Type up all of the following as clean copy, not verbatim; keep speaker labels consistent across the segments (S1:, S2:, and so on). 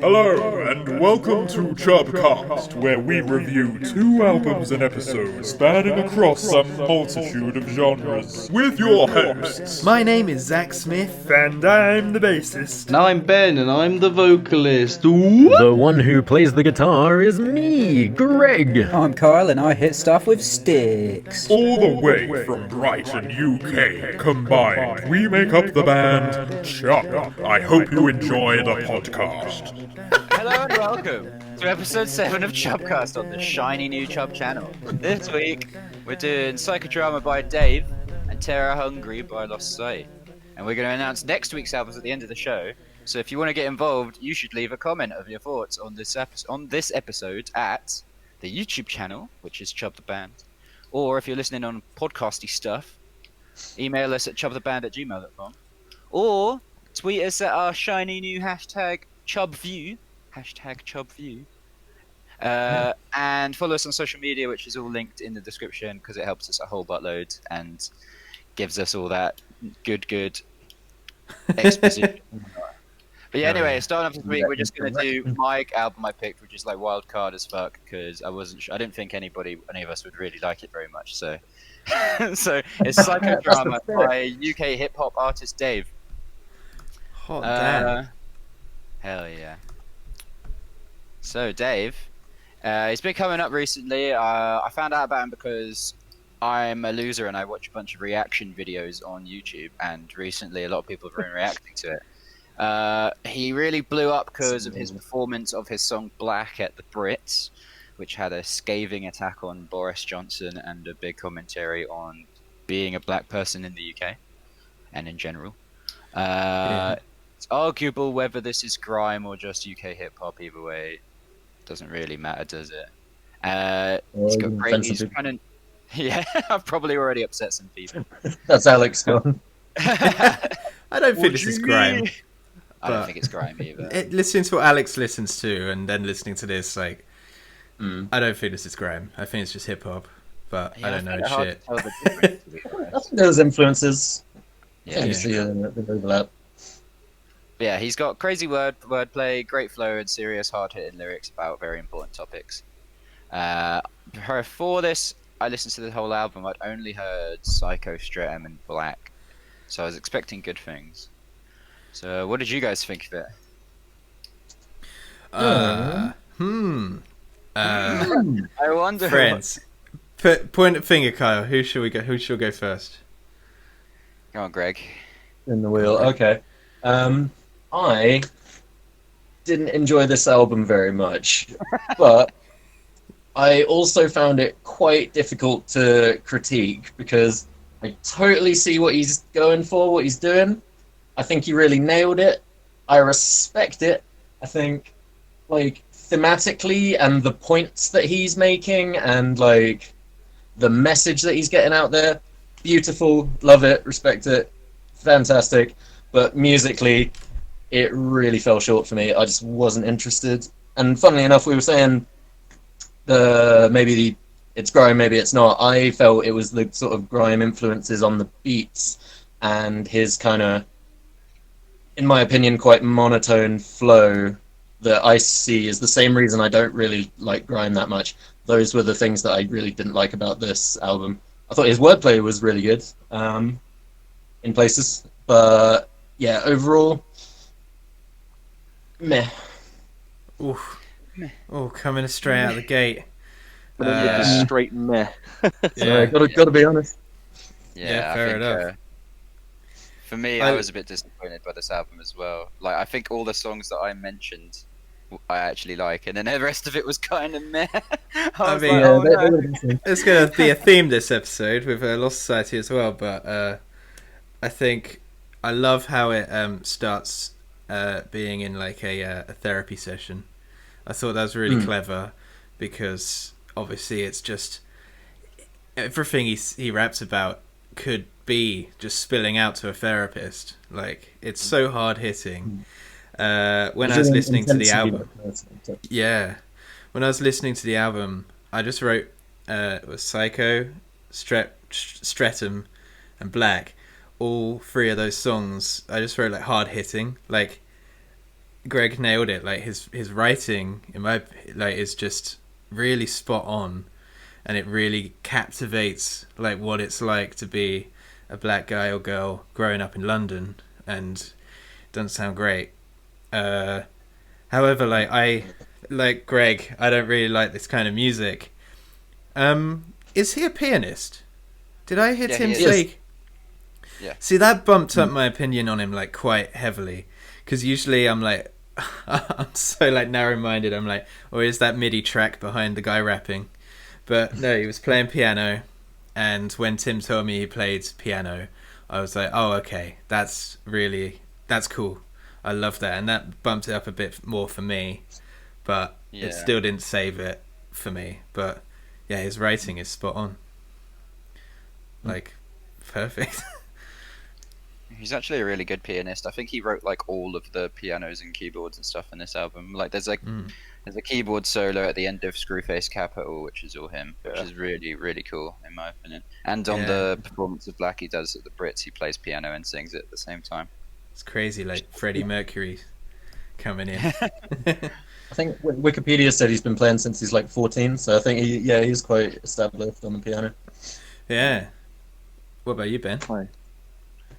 S1: Hello, and welcome to CHUB Cast, where we review 2 albums an episode spanning across some multitude of genres. With your hosts,
S2: My name is Zach Smith.
S1: and I'm the bassist.
S3: And I'm Ben, and I'm the vocalist.
S4: The one who plays the guitar is me, Greg.
S5: I'm Kyle and I hit stuff with sticks.
S1: All the way from Brighton, UK, combined, we make up the band CHUB. I hope you enjoy the podcast.
S6: Hello and welcome to episode 7 of CHUB Cast on the shiny new CHUB channel. This week, we're doing Psychodrama by Dave and Terra Hungry by Lost Sight. And we're going to announce next week's albums at the end of the show. So if you want to get involved, you should leave a comment of your thoughts on this episode at the YouTube channel, which is CHUB the Band. Or if you're listening on podcasty stuff, email us at chubtheband@gmail.com. Or tweet us at our shiny new hashtag CHUBView, hashtag CHUBView, and follow us on social media, which is all linked in the description because it helps us a whole buttload and gives us all that good exposition. But yeah, anyway, starting off this week, we're just gonna do my album I picked, which is like wild card as fuck because I wasn't sure. I didn't think any of us would really like it very much. So, so it's Psychodrama by UK hip hop artist Dave.
S2: Hot damn.
S6: Hell yeah. So Dave, he's been coming up recently. I found out about him because I'm a loser and I watch a bunch of reaction videos on YouTube, and recently a lot of people have been reacting to it. He really blew up because of his performance of his song Black at the Brits, which had a scathing attack on Boris Johnson and a big commentary on being a black person in the UK and in general. It's arguable whether this is grime or just UK hip hop. Either way, doesn't really matter, does it? It's got great music. Yeah, I've probably already upset some people.
S3: That's Alex gone.
S2: I don't think this is grime.
S6: I don't think it's grime either.
S2: Listening to what Alex listens to and then listening to this, like, I don't think this is grime. I think it's just hip hop, but I don't know shit.
S3: Those influences.
S6: Yeah,
S3: You see the overlap.
S6: yeah, he's got crazy wordplay, great flow, and serious, hard-hitting lyrics about very important topics. Before this, I listened to the whole album. I'd only heard Psycho, Stratum, and Black, so I was expecting good things. So, what did you guys think of it? I wonder.
S2: Friends, point at finger, Kyle. Who shall we go? Who shall go first?
S6: Go on, Greg.
S3: In the wheel. Okay. I didn't enjoy this album very much, but I also found it quite difficult to critique because I totally see what he's going for, what he's doing. I think he really nailed it. I respect it. I think, like, thematically and the points that he's making and, like, the message that he's getting out there, beautiful, love it, respect it, fantastic. But musically, it really fell short for me. I just wasn't interested. And funnily enough, we were saying maybe it's grime, maybe it's not. I felt it was the sort of grime influences on the beats and his kind of, in my opinion, quite monotone flow that I see is the same reason I don't really like grime that much. Those were the things that I really didn't like about this album. I thought his wordplay was really good in places, but yeah, overall, meh.
S2: Oof. Oh, coming straight out of the gate.
S4: Straight meh.
S3: Yeah, gotta be honest.
S2: Yeah,
S6: I
S2: fair
S6: think,
S2: enough.
S6: For me, I was a bit disappointed by this album as well. Like, I think all the songs that I mentioned, I actually like, and then the rest of it was kind of meh.
S2: I mean,
S3: No.
S2: It's going to be a theme this episode with Lost Society as well, but I think I love how it starts being in like a therapy session. I thought that was really clever because obviously it's just everything he raps about could be just spilling out to a therapist. Like, it's so hard hitting. When I was listening to the album, when I was listening to the album, I just wrote it was Psycho, Stratum, and Black. All 3 of those songs, I just wrote like hard hitting. Like, Greg nailed it. Like his writing, is just really spot on, and it really captivates like what it's like to be a black guy or girl growing up in London, and it doesn't sound great. However, like Greg, I don't really like this kind of music. Is he a pianist? Did I hit him
S6: he
S2: say?
S6: is. Yeah.
S2: See, that bumped up my opinion on him like quite heavily, because usually I'm like, I'm so like narrow-minded. I'm like, or is that MIDI track behind the guy rapping? But no, he was playing piano, and when Tim told me he played piano, I was like, oh, okay, that's cool. I love that, and that bumped it up a bit more for me, but it still didn't save it for me. But yeah, his writing is spot on, like perfect.
S6: He's actually a really good pianist. I think he wrote like all of the pianos and keyboards and stuff in this album. Like there's a keyboard solo at the end of Screwface Capital, which is all him, which is really, really cool in my opinion. And on the performance of Black he does at the Brits, he plays piano and sings it at the same time.
S2: It's crazy, like Freddie Mercury coming in.
S3: I think Wikipedia said he's been playing since he's like 14, so I think he's quite established on the piano.
S2: Yeah. What about you, Ben?
S7: Hi.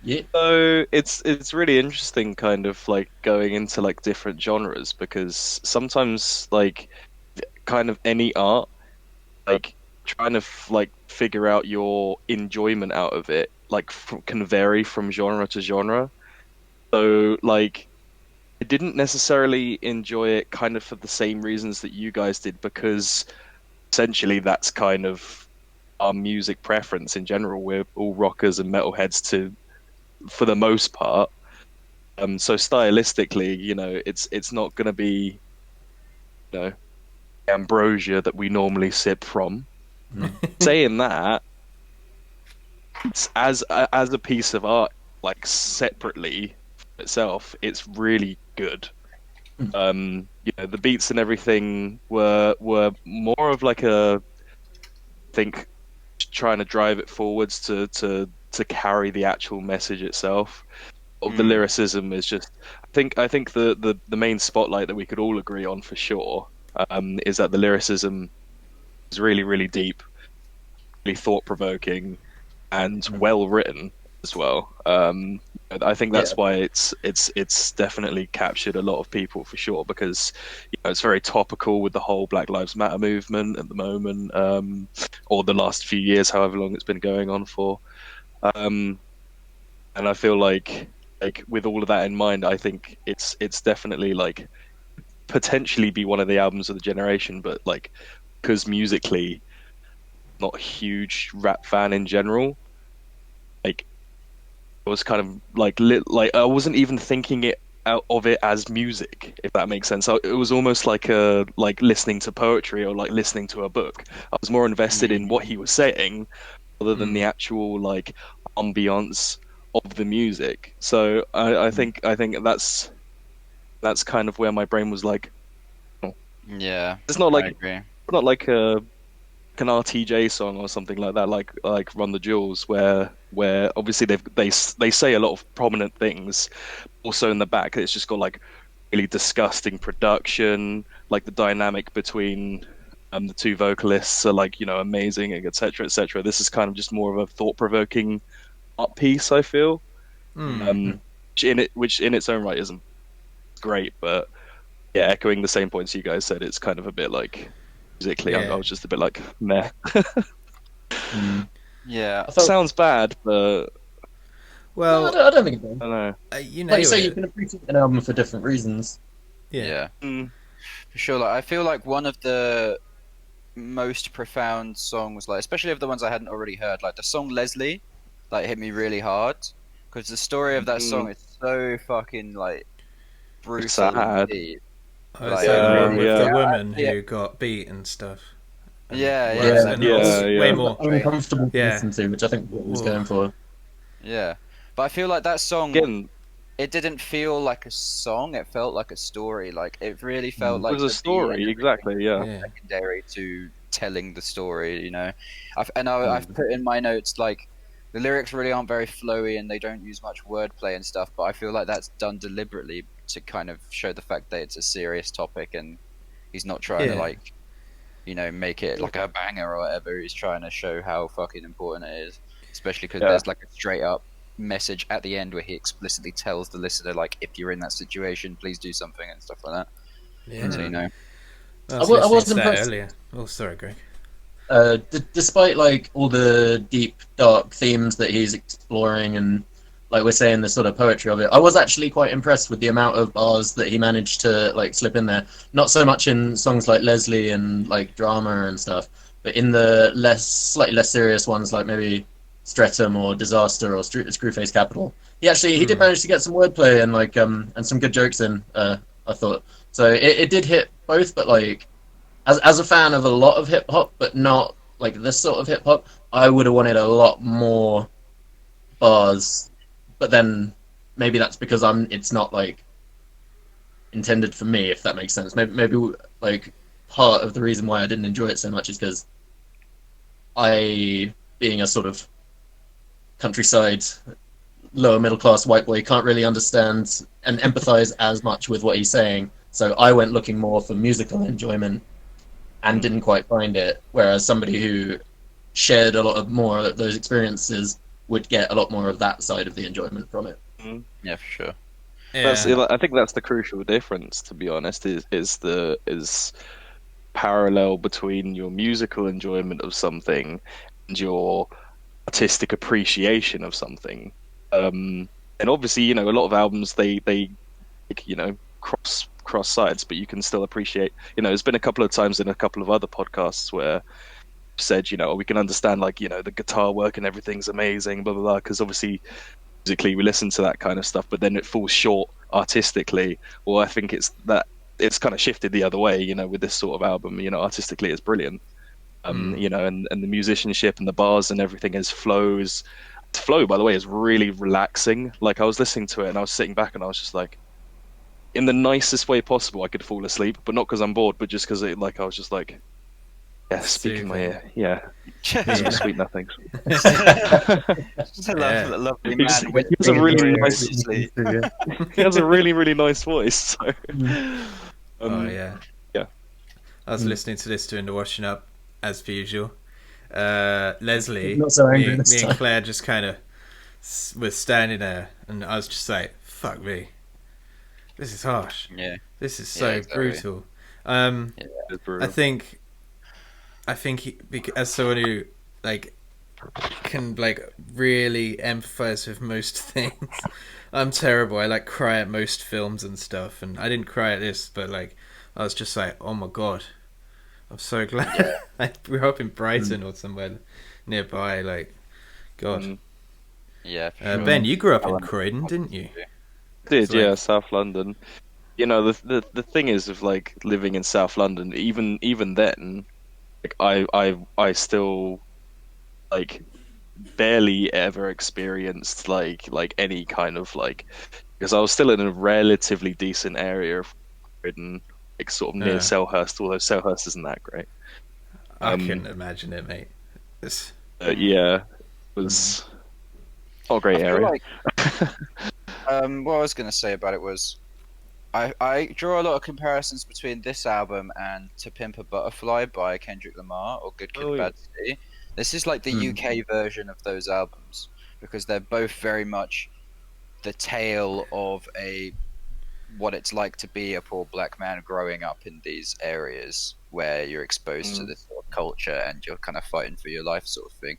S3: Yeah.
S7: So it's really interesting, kind of like going into like different genres, because sometimes like kind of any art, like trying to like figure out your enjoyment out of it, like can vary from genre to genre. So like I didn't necessarily enjoy it kind of for the same reasons that you guys did, because essentially that's kind of our music preference in general. We're all rockers and metalheads for the most part. So stylistically, you know, it's not going to be, you know, ambrosia that we normally sip from. Saying that, it's as a piece of art, like separately itself, it's really good. You know, the beats and everything were more of like I think trying to drive it forwards to carry the actual message itself. The lyricism is just, I think the main spotlight that we could all agree on for sure is that the lyricism is really, really deep, really thought-provoking, and well written as well. I think that's why it's definitely captured a lot of people for sure, because you know, it's very topical with the whole Black Lives Matter movement at the moment, or the last few years, however long it's been going on for. And I feel like with all of that in mind, I think it's definitely like potentially be one of the albums of the generation, but like because musically not a huge rap fan in general, like I was kind of like I wasn't even thinking it out of it as music, if that makes sense. It was almost like listening to poetry or like listening to a book. I was more invested in what he was saying rather than the actual like ambiance of the music. So I think that's kind of where my brain was like, oh.
S6: Yeah,
S7: It's not like
S6: I agree.
S7: not like an RTJ song or something like that, like Run the Jewels, where obviously they say a lot of prominent things. Also in the back, it's just got like really disgusting production, like the dynamic between the two vocalists are like, you know, amazing, and etc. etc. This is kind of just more of a thought-provoking art piece, I feel, which in its own right isn't great, but yeah, echoing the same points you guys said, it's kind of a bit like musically, I was just a bit like meh.
S6: Yeah,
S7: Sounds bad, but
S2: Well,
S3: I don't think it does.
S7: I don't know.
S2: you know,
S3: Like you say, you can appreciate an album for different reasons.
S6: yeah, for sure. Like I feel like one of the most profound songs, like especially of the ones I hadn't already heard, like the song Leslie, like hit me really hard, because the story of that song is so fucking like brutal.
S7: Sad.
S6: Deep.
S2: with
S6: Like,
S2: the woman
S6: yeah.
S2: who got beat and stuff. And
S6: Yeah,
S2: worse,
S3: yeah.
S2: and
S7: Yeah,
S2: it's
S7: yeah.
S2: way more.
S3: Uncomfortable to
S2: Yeah.
S3: listen to, which I think what was going for.
S6: Yeah, but I feel like that song,
S7: Again,
S6: it didn't feel like a song. It felt like a story. Like it really felt like
S7: it was a
S6: the beat
S7: story,
S6: and
S7: exactly. Yeah.
S2: Yeah.
S6: secondary to telling the story. You know, I've put in my notes like the lyrics really aren't very flowy and they don't use much wordplay and stuff. But I feel like that's done deliberately to kind of show the fact that it's a serious topic, and he's not trying to
S2: Yeah.
S6: like, make it like a banger or whatever. He's trying to show how fucking important it is, especially because there's like a straight up message at the end where he explicitly tells the listener, like, if you're in that situation, please do something and stuff like that.
S2: Yeah.
S6: So
S2: I was
S3: I
S2: listening
S3: was
S2: to that
S3: impressed.
S2: earlier. Oh, sorry, Greg.
S3: Despite like all the deep dark themes that he's exploring, and like we're saying, the sort of poetry of it, I was actually quite impressed with the amount of bars that he managed to like slip in there. Not so much in songs like Leslie and like Drama and stuff, but in the slightly less serious ones, like maybe Streatham or Disaster or Screwface Capital. He did manage to get some wordplay and like and some good jokes in. I thought so. It did hit both, but like as a fan of a lot of hip hop, but not like this sort of hip hop, I would have wanted a lot more bars. But then maybe that's because it's not like intended for me, if that makes sense. Maybe like part of the reason why I didn't enjoy it so much is because I, being a sort of countryside lower middle class white boy, can't really understand and empathize as much with what he's saying. So I went looking more for musical enjoyment and didn't quite find it. Whereas somebody who shared a lot of more of those experiences would get a lot more of that side of the enjoyment from it.
S6: yeah, for sure.
S2: Yeah.
S7: I think that's the crucial difference, to be honest, is parallel between your musical enjoyment of something and your artistic appreciation of something. And obviously, a lot of albums they cross sides, but you can still appreciate. There's been a couple of times in a couple of other podcasts where I've said, we can understand the guitar work and everything's amazing, blah blah blah, because obviously musically we listen to that kind of stuff, but then it falls short artistically. Well, I think it's kind of shifted the other way, with this sort of album. Artistically it's brilliant. And the musicianship and the bars and everything is flows. Flow, by the way, is really relaxing. Like, I was listening to it and I was sitting back and I was just like, in the nicest way possible, I could fall asleep, but not because I'm bored, but just because I was just like, yeah, speaking my ear, yeah, some sweet nothings.
S6: Just a lovely
S7: He
S6: man.
S7: has a really nice,
S6: Sleep.
S7: he has a really, really nice voice. So,
S2: Oh yeah.
S7: yeah.
S2: I was listening to this doing the washing up as per usual. Leslie,
S3: Not so angry
S2: me
S3: this
S2: and
S3: time.
S2: Claire just kind of were standing there, and I was just like, "Fuck me, this is harsh.
S6: Yeah.
S2: This is so
S6: exactly.
S2: brutal."
S7: It's brutal.
S2: I think as someone who like can like really empathize with most things, I'm terrible. I like cry at most films and stuff, and I didn't cry at this, but like I was just like, oh my god, I'm so glad I grew up in Brighton or somewhere nearby. Like, God.
S6: Yeah. For sure.
S2: Ben, you grew up in Croydon, didn't you?
S7: Did
S2: It's like-
S7: yeah, South London. The thing is of like living in South London, even then, like I still like barely ever experienced like any kind of like, because I was still in a relatively decent area of Britain, like sort of near
S2: Yeah.
S7: Selhurst, although Selhurst isn't that great.
S2: I couldn't imagine it, mate.
S7: Yeah, it was not a great
S6: I feel
S7: area.
S6: like, what I was going to say about it was, I draw a lot of comparisons between this album and To Pimp a Butterfly by Kendrick Lamar or Good Kid,
S7: Oh, yeah.
S6: Bad City. This is like the UK version of those albums, because they're both very much the tale of what it's like to be a poor black man growing up in these areas where you're exposed to this sort of culture and you're kind of fighting for your life, sort of thing.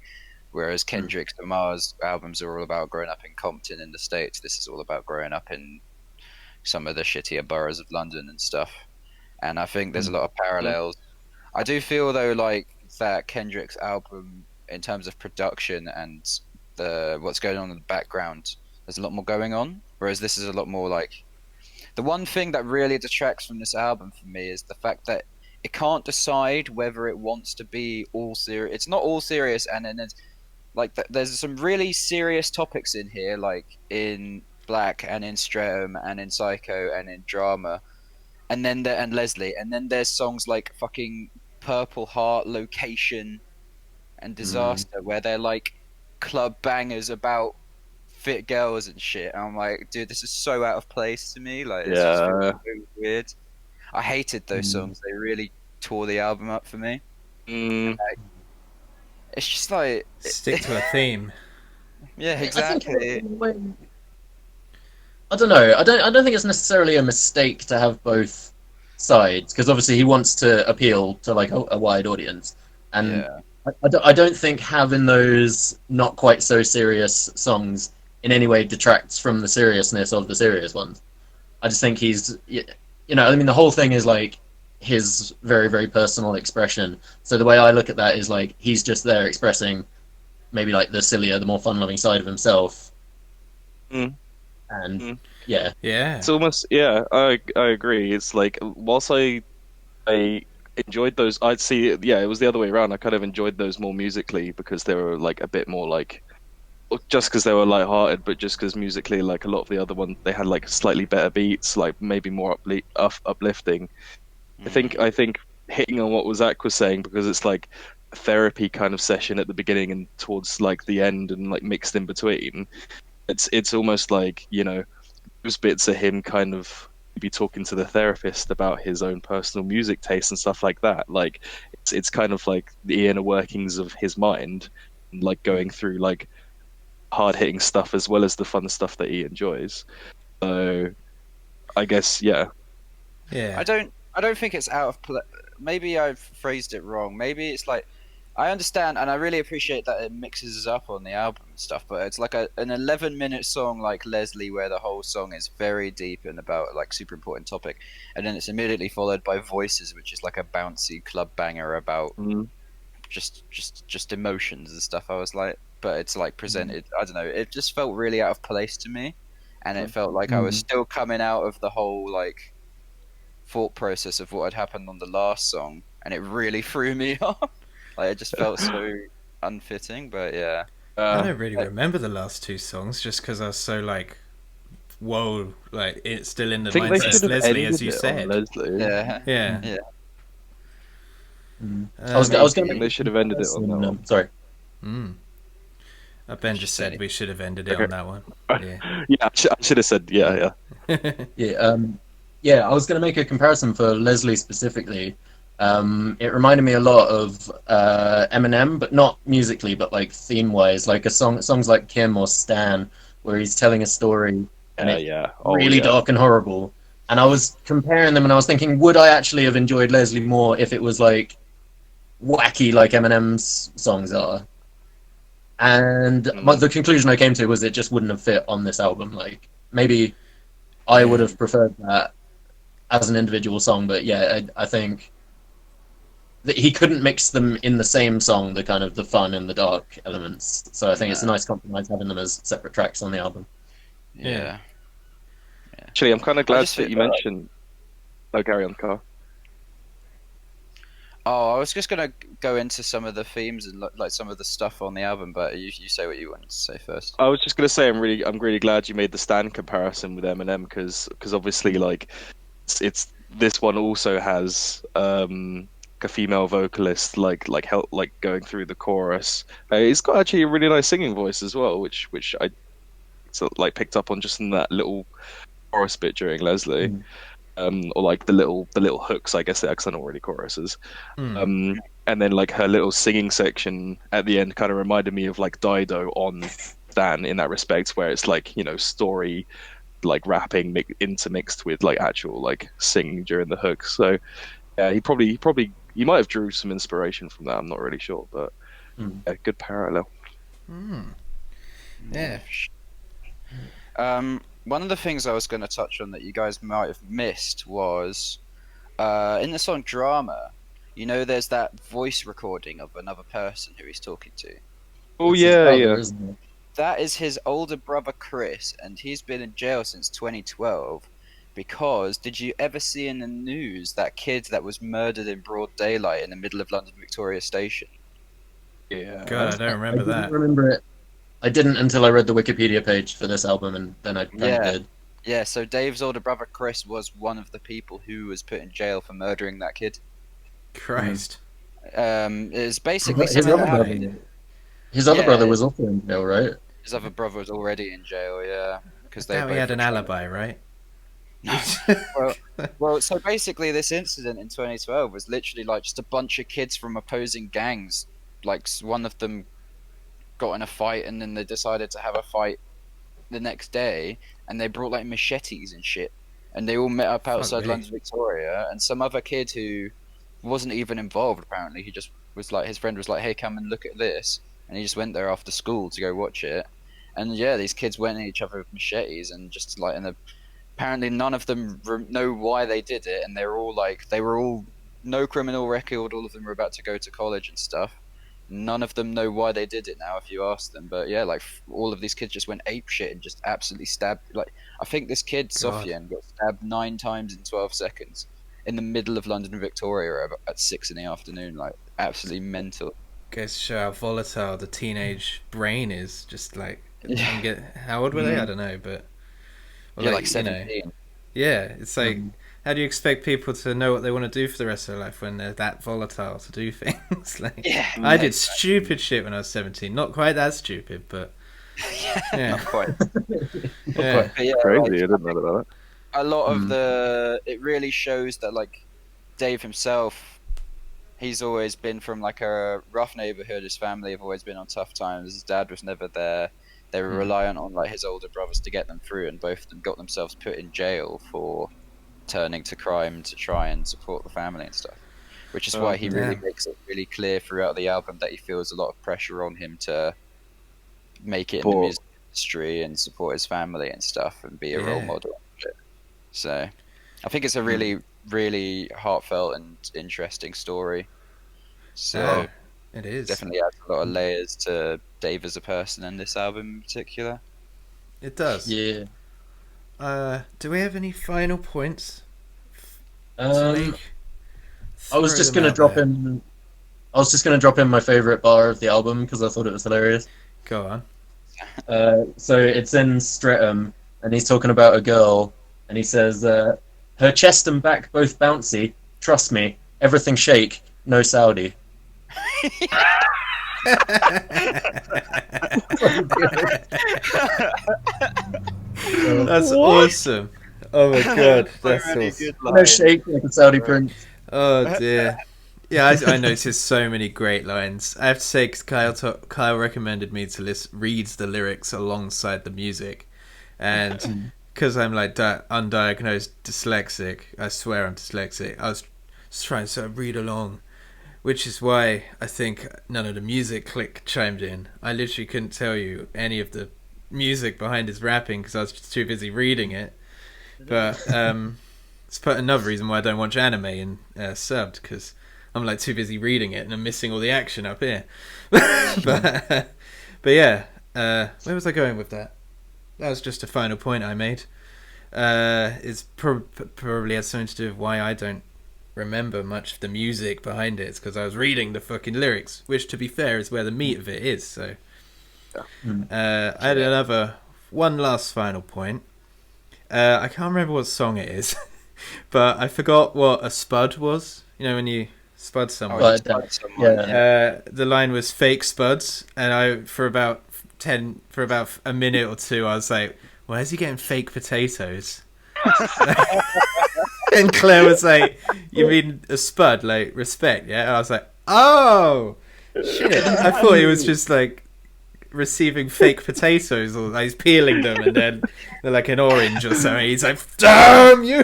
S6: Whereas Kendrick Lamar's albums are all about growing up in Compton in the States. This is all about growing up in some of the shittier boroughs of London and stuff. And I think there's a lot of parallels. I do feel though like that Kendrick's album, in terms of production and what's going on in the background, there's a lot more going on. Whereas this is a lot more like, the one thing that really detracts from this album for me is the fact that it can't decide whether it wants to be all serious. It's not all serious, and then it's like there's some really serious topics in here, like in Black and in Stratum and in Psycho and in Drama, and then and Leslie, and then there's songs like fucking Purple Heart, Location, and Disaster, where they're like club bangers about fit girls and shit. And I'm like, dude, this is so out of place to me. Like, this just feels
S7: Yeah.
S6: so weird. I hated those songs. They really tore the album up for me.
S7: Mm,
S6: It's just like,
S2: Stick to a theme.
S6: yeah,
S3: I think
S6: exactly.
S3: in a way, I don't know. I don't think it's necessarily a mistake to have both sides because obviously he wants to appeal to like a wide audience, and
S6: Yeah.
S3: I don't think having those not quite so serious songs in any way detracts from the seriousness of the serious ones. I just think I mean, the whole thing is like his very, very personal expression. So the way I look at that is like he's just there expressing maybe like the sillier, the more fun-loving side of himself,
S7: mm,
S3: and
S7: mm.
S3: yeah,
S2: Yeah.
S7: It's almost I agree. It's like whilst I enjoyed those, I'd see it was the other way around. I kind of enjoyed those more musically because they were like a bit more like just because they were light-hearted, but just because musically, like a lot of the other ones, they had like slightly better beats, like maybe more uplifting. I think hitting on what Zach was saying because it's like a therapy kind of session at the beginning and towards like the end and like mixed in between. It's almost like those bits are him kind of be talking to the therapist about his own personal music taste and stuff like that. Like it's kind of like the inner workings of his mind, and like going through like hard hitting stuff as well as the fun stuff that he enjoys. So I guess
S2: Yeah.
S6: I don't think it's out of place. Maybe I've phrased it wrong. Maybe it's like I understand and I really appreciate that it mixes up on the album and stuff, but it's like an 11-minute song like Leslie where the whole song is very deep and about like super important topic, and then it's immediately followed by Voices, which is like a bouncy club banger about just emotions and stuff. I was like, but it's like presented. I don't know. It just felt really out of place to me, and it felt like I was still coming out of the whole like thought process of what had happened on the last song, and it really threw me off. Like it just felt so unfitting. But yeah,
S2: I don't really remember the last two songs just because I was so like, whoa, like it's still in the
S7: I think they
S2: mindset
S7: should
S2: of
S7: have
S2: Leslie,
S7: ended
S2: as you
S7: it on
S2: said.
S7: Leslie.
S6: yeah,
S2: Yeah.
S6: yeah.
S3: I was going to
S7: think they should have ended it on that one.
S3: Sorry.
S2: Ben just said we should have ended it
S7: Okay.
S2: on that one. Yeah.
S7: Yeah, I should have said yeah.
S3: Yeah, I was going to make a comparison for Leslie specifically. It reminded me a lot of Eminem, but not musically, but like theme-wise, like songs like Kim or Stan, where he's telling a story and it's really dark and horrible. And I was comparing them, and I was thinking, would I actually have enjoyed Leslie more if it was like wacky, like Eminem's songs are? And the conclusion I came to was it just wouldn't have fit on this album. Like maybe I would have preferred that as an individual song, but yeah, I think that he couldn't mix them in the same song, the kind of the fun and the dark elements. So I think it's a nice compromise having them as separate tracks on the album.
S6: Yeah.
S7: Actually, I'm kind of glad
S6: just
S7: that
S6: think
S7: you
S6: that-
S7: mentioned. Oh, carry on, Carl.
S6: Oh, I was just gonna go into some of the themes and like some of the stuff on the album, but you say what you wanted to say first.
S7: I was just gonna say I'm really glad you made the Stan comparison with Eminem because obviously like it's this one also has a female vocalist like help like going through the chorus. He's got actually a really nice singing voice as well, which I like picked up on just in that little chorus bit during Leslie. Or like the little hooks, I guess, because they're not really choruses. And then like her little singing section at the end kind of reminded me of like Dido on Stan in that respect, where it's like story, like rapping intermixed with like actual like singing during the hooks. So yeah, he might have drew some inspiration from that. I'm not really sure, but yeah, good parallel.
S2: Yeah.
S6: One of the things I was going to touch on that you guys might have missed was in the song Drama, there's that voice recording of another person who he's talking to.
S7: Oh
S3: It's
S7: yeah,
S3: his brother,
S7: yeah.
S3: isn't it?
S6: That is his older brother Chris, and he's been in jail since 2012 because did you ever see in the news that kid that was murdered in broad daylight in the middle of London Victoria Station?
S7: Yeah.
S2: God, I don't remember
S3: didn't
S2: that.
S3: remember it. I didn't until I read the Wikipedia page for this album, and then I kind of did.
S6: Yeah, so Dave's older brother Chris was one of the people who was put in jail for murdering that kid.
S2: Christ.
S6: It's basically
S3: His
S6: something
S3: other
S6: that
S3: brother,
S6: happened.
S3: his other
S6: Yeah.
S3: brother was also in jail, right?
S6: His other brother was already in jail, yeah, because they
S2: Now
S6: both
S2: he had
S6: were
S2: an
S6: trying
S2: alibi, right?
S6: well, so basically, this incident in 2012 was literally like just a bunch of kids from opposing gangs. Like one of them got in a fight, and then they decided to have a fight the next day, and they brought like machetes and shit, and they all met up
S2: Fuck
S6: outside
S2: me.
S6: London Victoria, and some other kid who wasn't even involved apparently. He just was like, his friend was like, "Hey, come and look at this," and he just went there after school to go watch it. And yeah, these kids went at each other with machetes, and just like, and apparently none of them know why they did it, and they were all no criminal record. All of them were about to go to college and stuff. None of them know why they did it now, if you ask them. But yeah, like all of these kids just went ape shit and just absolutely stabbed. Like I think this kid Sofian got stabbed 9 times in 12 seconds in the middle of London, Victoria, at 6 in the afternoon. Like absolutely mental.
S2: Goes to show how volatile the teenage brain is. Just like,
S6: Yeah.
S2: how old were they? I don't know, but well,
S6: Yeah, like
S2: you know,
S6: 17.
S2: yeah, it's like, how do you expect people to know what they want to do for the rest of their life when they're that volatile to do things? Like,
S6: Yeah,
S2: I did stupid shit when I was 17. Not quite that stupid, but yeah,
S6: Not quite.
S2: yeah.
S6: But yeah,
S7: Crazy, I
S6: like,
S7: didn't know about
S6: a lot of it really shows that like Dave himself, he's always been from like a rough neighborhood. His family have always been on tough times. His dad was never there. They were reliant on like his older brothers to get them through, and both of them got themselves put in jail for turning to crime to try and support the family and stuff. Which is why he really makes it really clear throughout the album that he feels a lot of pressure on him to make it in the music industry and support his family and stuff and be a role model and shit. So I think it's a really, really heartfelt and interesting story. So
S2: It is.
S6: definitely adds a lot of layers to Dave as a person in this album in particular.
S2: It does.
S3: Yeah.
S2: Do we have any final points to
S3: Um,
S2: make?
S3: I was
S2: Throw
S3: just
S2: them
S3: gonna
S2: out
S3: drop
S2: there.
S3: in. I was just gonna drop in my favorite bar of the album because I thought it was hilarious.
S2: Go on.
S3: So it's in Streatham, and he's talking about a girl, and he says, "Her chest and back both bouncy. Trust me, everything shake. No Saudi."
S2: That's awesome. Oh my god, that's
S6: really
S2: awesome.
S6: good
S3: No
S6: line.
S3: shake like a Saudi prince.
S2: Oh dear. Yeah, I noticed so many great lines. I have to say, 'cause Kyle recommended me to read the lyrics alongside the music, and because I'm like undiagnosed dyslexic, I swear I'm dyslexic. I was just trying to sort of read along, which is why I think none of the music click chimed in. I literally couldn't tell you any of the music behind his rapping because I was just too busy reading it. But it's another reason why I don't watch anime in subbed, because I'm like too busy reading it and I'm missing all the action up here. but yeah, where was I going with that? That was just a final point I made. It's probably has something to do with why I don't remember much of the music behind it. It's because I was reading the fucking lyrics, which, to be fair, is where the meat of it is. So I had one last final point. I can't remember what song it is, but I forgot what a spud was. You know, when you spud someone. The line was fake spuds, and for about a minute or two, I was like, "Where's he getting fake potatoes?" And Claire was like, "You mean a spud, like respect, yeah?" And I was like, "Oh, shit!" I thought he was just like receiving fake potatoes, or like he's peeling them, and then they're like an orange or something. He's like, "Damn you!"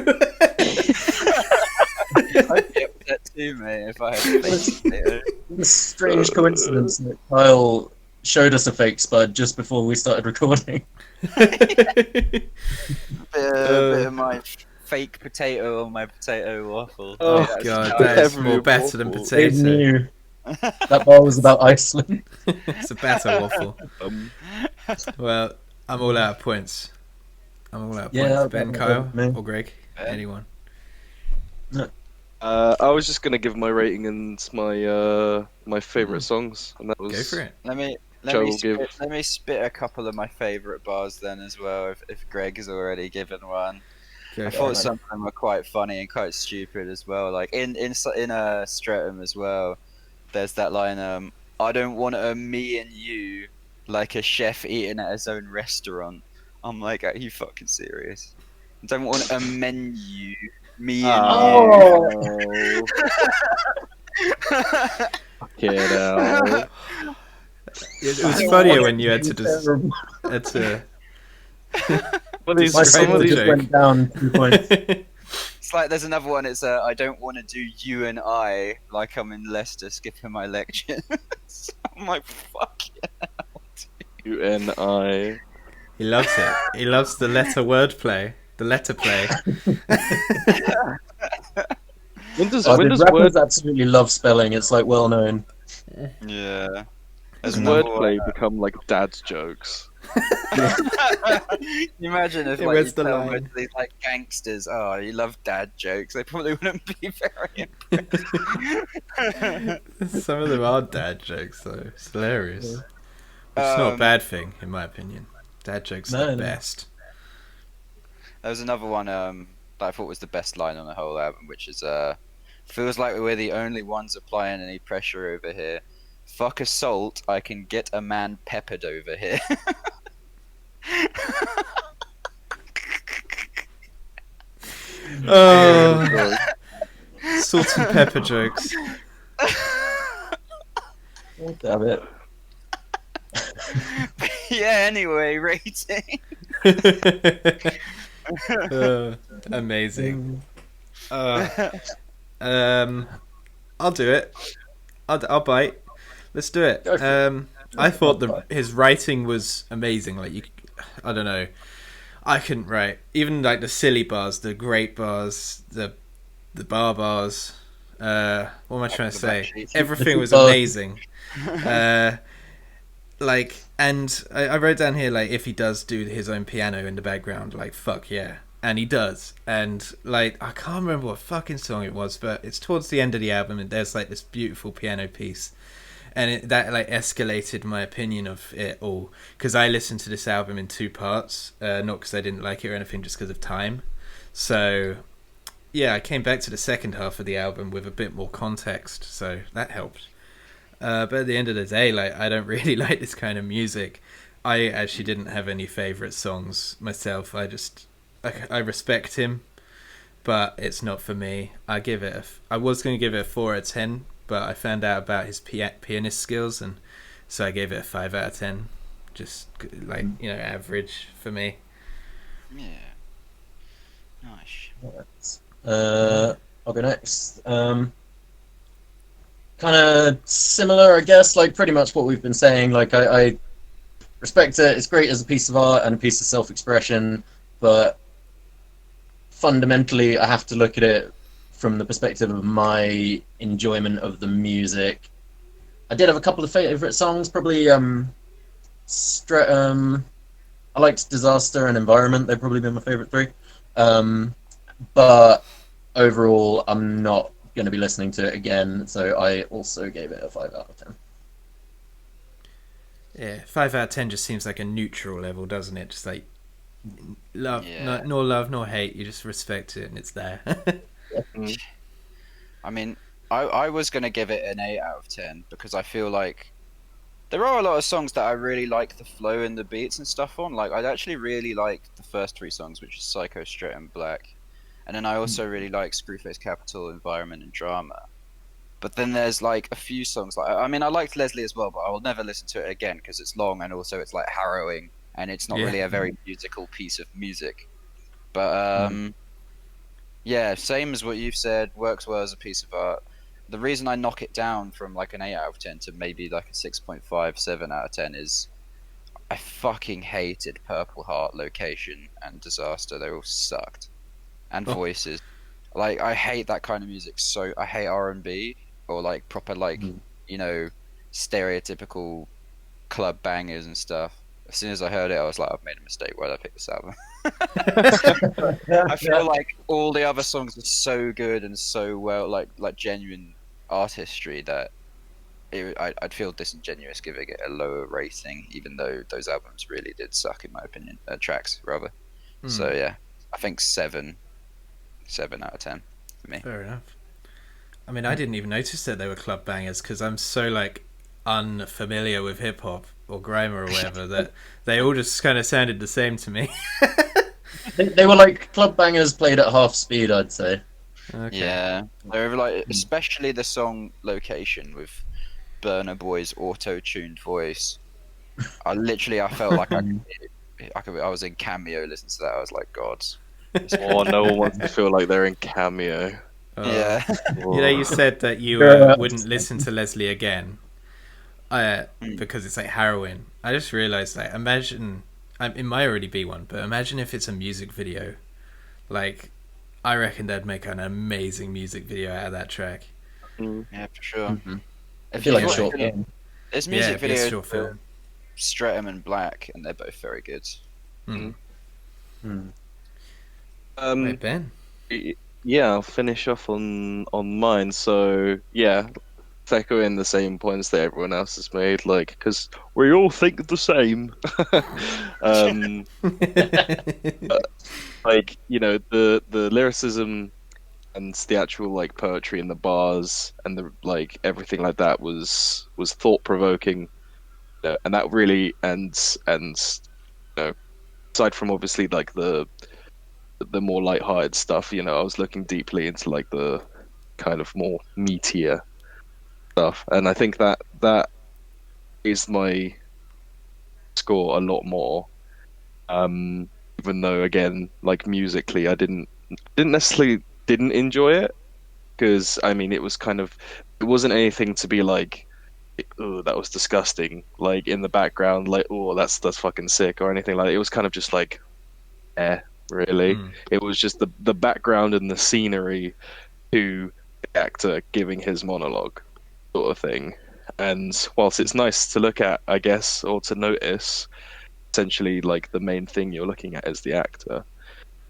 S6: I'd get that too, mate, if I had fake potato.
S3: It's a strange coincidence that Kyle showed us a fake spud just before we started recording.
S6: A bit of my fake potato on my potato waffle.
S2: Oh
S6: Yeah,
S2: god,
S6: that's
S2: that is
S7: Every
S2: more better than
S7: waffle.
S3: They
S2: potato.
S3: knew that bar was about Iceland.
S2: It's a better waffle. Well, I'm all out of points.
S3: Yeah,
S2: Ben,
S3: that-
S2: Kyle,
S3: me.
S2: or Greg, anyone.
S7: I was just gonna give my rating and my favorite songs, and that was
S2: Go for it.
S6: Let me spit a couple of my favourite bars then as well. If Greg has already given one,
S2: Go
S6: I
S2: for
S6: thought
S2: it.
S6: some of them were quite funny and quite stupid as well. Like in Streatham as well. There's that line, I don't want a me and you, like a chef eating at his own restaurant. I'm like, are you fucking serious? I don't want a menu, me and
S7: Oh, get out.
S2: It was funnier when you had to had to
S7: Well, these,
S3: My
S7: some
S3: score
S7: of these,
S3: just went down 2 points.
S6: It's like there's another one. It's I don't want to do you and I like I'm in Leicester skipping my lecture. I'm like, fuck yeah.
S7: you and I.
S2: He loves it. He loves the letter wordplay, the letter play.
S7: When does
S3: Rappers absolutely love spelling. It's like well known.
S6: Yeah.
S7: does
S6: There's another
S7: wordplay
S6: one.
S7: become like dad's jokes?
S6: Can you imagine if
S2: Yeah,
S6: like
S2: where's
S6: you
S2: the
S6: tell
S2: line?
S6: most of these like gangsters, oh, you love dad jokes? They probably wouldn't be very impressed.
S2: Some of them are dad jokes, though. It's hilarious. Which is not a bad thing, in my opinion. Dad jokes are the best.
S6: There was another one that I thought was the best line on the whole album, which is feels like we're the only ones applying any pressure over here. Fuck assault, I can get a man peppered over here.
S2: Salt and pepper jokes.
S3: Damn it.
S6: Yeah, anyway, rating.
S2: Amazing. I'll do it. I'll bite. Let's do it. I thought his writing was amazing. Like I don't know. I couldn't write. Even like the silly bars, the great bars, the bar bars. What am I trying to say? Everything was amazing. Like, and I wrote down here, like, if he does do his own piano in the background, like, fuck yeah. And he does. And, like, I can't remember what fucking song it was, but it's towards the end of the album, and there's, like, this beautiful piano piece. And that, like, escalated my opinion of it all. Because I listened to this album in 2 parts, not because I didn't like it or anything, just because of time. So, yeah, I came back to the second half of the album with a bit more context, so that helped. But at the end of the day, like, I don't really like this kind of music. I actually didn't have any favourite songs myself. I respect him, but it's not for me. I was going to give it a 4 out of 10, but I found out about his pianist skills, and so I gave it a 5 out of 10. Just, like, average for me.
S6: Yeah. Nice.
S3: I'll go next. Kind of similar, I guess, like pretty much what we've been saying. Like, I respect it. It's great as a piece of art and a piece of self-expression, but fundamentally, I have to look at it from the perspective of my enjoyment of the music. I did have a couple of favorite songs, probably. I liked Disaster and Environment. They've probably been my favorite 3. But overall, I'm not going to be listening to it again, so I also gave it a 5 out of 10.
S2: Yeah, 5 out of 10 just seems like a neutral level, doesn't it? Just like love,
S6: Yeah.
S2: nor love nor hate. You just respect it and it's there.
S6: I mean, I was going to give it an 8 out of 10 because I feel like there are a lot of songs that I really like the flow and the beats and stuff on. Like, I actually really like the first 3 songs, which is Psycho, Straight and Black. And then I also really like Screwface Capital, Environment and Drama. But then there's like a few songs, like, I mean, I liked Leslie as well, but I will never listen to it again because it's long and also it's like harrowing and it's not really a very musical piece of music. But yeah, same as what you've said, works well as a piece of art. The reason I knock it down from like an 8 out of 10 to maybe like a 6.5, 7 out of 10 is I fucking hated Purple Heart, Location and Disaster. They all sucked. And Voices. Like, I hate that kind of music, so I hate R&B or like proper like stereotypical club bangers and stuff. As soon as I heard it, I was like, I've made a mistake. Why did I pick this album? I feel like all the other songs are so good and so well, like genuine artistry that I'd feel disingenuous giving it a lower rating, even though those albums really did suck, in my opinion. Tracks rather. So yeah, I think 7 out of 10 for me.
S2: Fair enough. I mean, I didn't even notice that they were club bangers because I'm so like unfamiliar with hip hop or grime or whatever that they all just kind of sounded the same to me.
S3: They were like club bangers played at half speed, I'd say.
S2: Okay.
S6: Yeah, they're like, especially the song "Location" with Burna Boy's auto-tuned voice. I felt like I was in Cameo listening to that. I was like, God.
S7: Oh, no one wants to feel like they're in Cameo.
S6: Yeah.
S2: You know, you said that you wouldn't listen to Leslie again because it's like heroin. I just realized, like, imagine, it might already be one, but imagine if it's a music video. Like, I reckon they'd make an amazing music video out of that track.
S6: Yeah, for sure.
S3: Mm-hmm. I feel like a short film.
S6: There's music
S2: it's a
S6: videos
S2: short film.
S6: Streatham and Black, and they're both very good.
S2: Wait, Ben?
S7: Yeah, I'll finish off on mine. So yeah, echoing the same points that everyone else has made, like, because we all think the same. Like, you know, the lyricism and the actual like poetry in the bars and the like everything like that was thought provoking, and that really and you know, aside from obviously like the more light-hearted stuff, you know, I was looking deeply into like the kind of more meatier stuff, and I think that is my score a lot more. Even though, again, like musically, I didn't necessarily didn't enjoy it, because I mean, it wasn't anything to be like, oh, that was disgusting, like in the background, like, oh, that's fucking sick, or anything like that. It was kind of just like, really. It was just the background and the scenery to the actor giving his monologue, sort of thing. And whilst it's nice to look at, I guess, or to notice, essentially, like, the main thing you're looking at is the actor.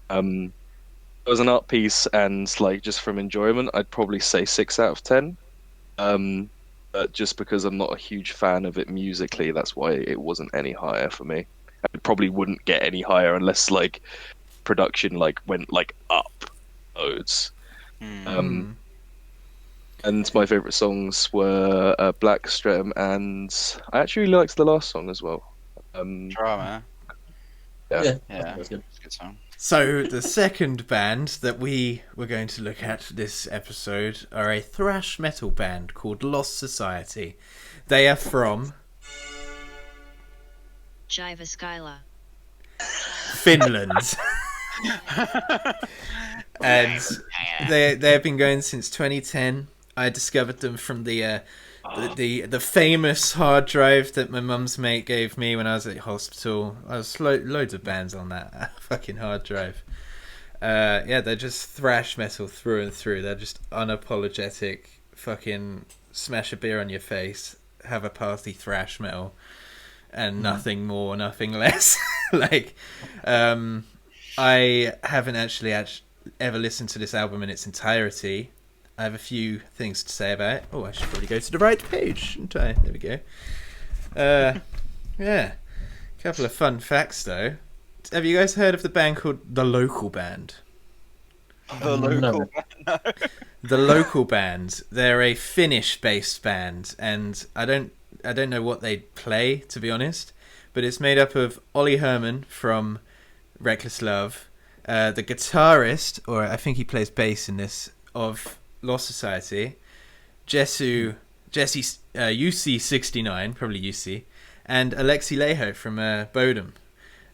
S7: It was an art piece, and like, just from enjoyment, I'd probably say 6 out of 10. But just because I'm not a huge fan of it musically, that's why it wasn't any higher for me. I probably wouldn't get any higher unless like production like went like up loads. And my favorite songs were Black, Streatham, and I actually really liked the last song as well.
S6: Drama.
S3: Yeah,
S6: That's a good song.
S2: So the second band that we were going to look at this episode are a thrash metal band called Lost Society. They are from
S8: Jyväskylä,
S2: Finland. And they've been going since 2010. I discovered them from the famous hard drive that my mum's mate gave me when I was at hospital. I was loads of bands on that fucking hard drive. Yeah, they're just thrash metal through and through. They're just unapologetic fucking smash a beer on your face, have a party thrash metal, and nothing more, nothing less. Like, I haven't actually ever listened to this album in its entirety. I have a few things to say about it. Oh, I should probably go to the right page, shouldn't I? There we go. Yeah. A couple of fun facts, though. Have you guys heard of the band called The Local Band?
S6: The Local Band? No.
S2: The Local Band. They're a Finnish-based band, and I don't know what they play, to be honest, but it's made up of Olli Herman from Reckless Love, the guitarist, or I think he plays bass in this, of Lost Society, Jesse UC69, probably UC, and Alexi Leho from Bodum.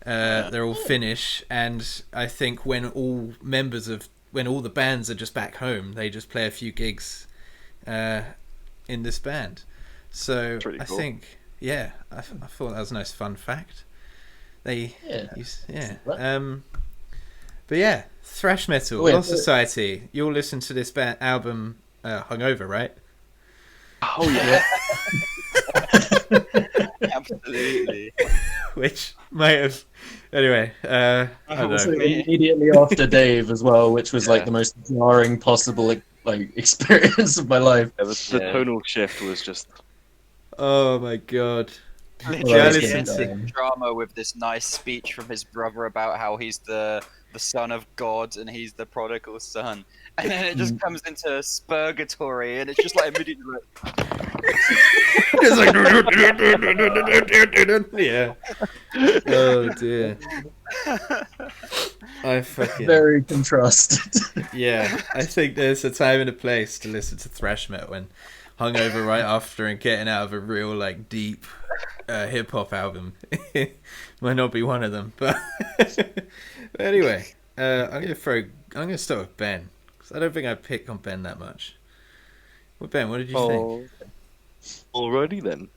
S2: They're all Finnish, and I think when all the bands are just back home, they just play a few gigs in this band. So
S7: Pretty
S2: I
S7: cool.
S2: think, I thought that was a nice fun fact. But yeah, thrash metal, Lost Society. You'll listen to this album hungover, right?
S7: Oh yeah.
S6: Absolutely.
S2: Which might have. Anyway, I don't
S3: Also,
S2: know.
S3: immediately after Dave as well, which was like the most jarring possible like experience of my life.
S7: The tonal shift was just.
S2: Oh my god.
S6: Literally,
S2: Yeah,
S6: he
S2: listen
S6: ends
S2: to-
S6: the drama with this nice speech from his brother about how he's the son of God and he's the prodigal son, and then it just comes into Spurgatory, and it's just like immediately like,
S2: It's like, yeah. Oh dear. I fucking
S3: Very contrasted.
S2: yeah. I think there's a time and a place to listen to thrash metal when hungover right after and getting out of a real like deep hip hop album. Might not be one of them, but anyway, I'm gonna start with Ben because I don't think I pick on Ben that much. Well, Ben, what did you think?
S7: Alrighty then.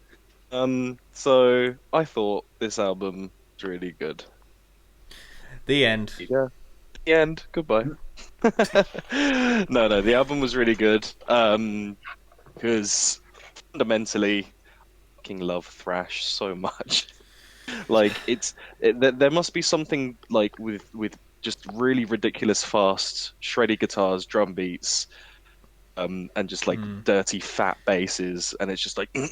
S7: So I thought this album was really good.
S2: The end.
S7: Yeah. The end. Goodbye. No, the album was really good. Because fundamentally, I fucking love thrash so much. Like there must be something like with just really ridiculous fast shreddy guitars, drum beats, and just like dirty fat basses, and it's just like and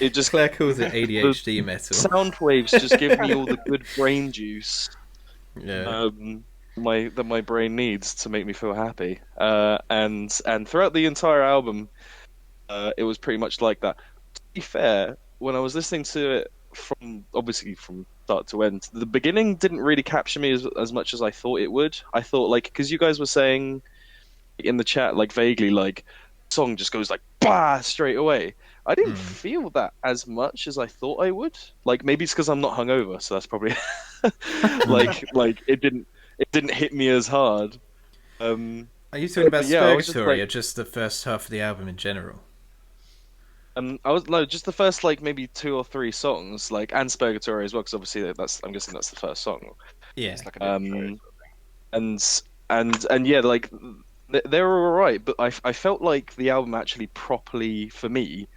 S7: it just
S2: Claire calls it ADHD metal.
S7: sound waves just give me all the good brain juice
S2: Yeah.
S7: that my brain needs to make me feel happy. And throughout the entire album, it was pretty much like that. To be fair, when I was listening to it from start to end, the beginning didn't really capture me as much as I thought it would. I thought like because you guys were saying in the chat like vaguely like song just goes like bah straight away. I didn't feel that as much as I thought I would. Like maybe it's because I'm not hungover, so that's probably like it didn't hit me as hard.
S2: Are you talking about
S7: yeah, I was just
S2: Spurgatory
S7: like-
S2: or just the first half of the album in general?
S7: just the first like maybe 2 or 3 songs, like and Spurgatory as well, because obviously I'm guessing that's the first song.
S2: Yeah.
S6: It's like an intro.
S7: And yeah, like they were alright, but I felt like the album actually properly for me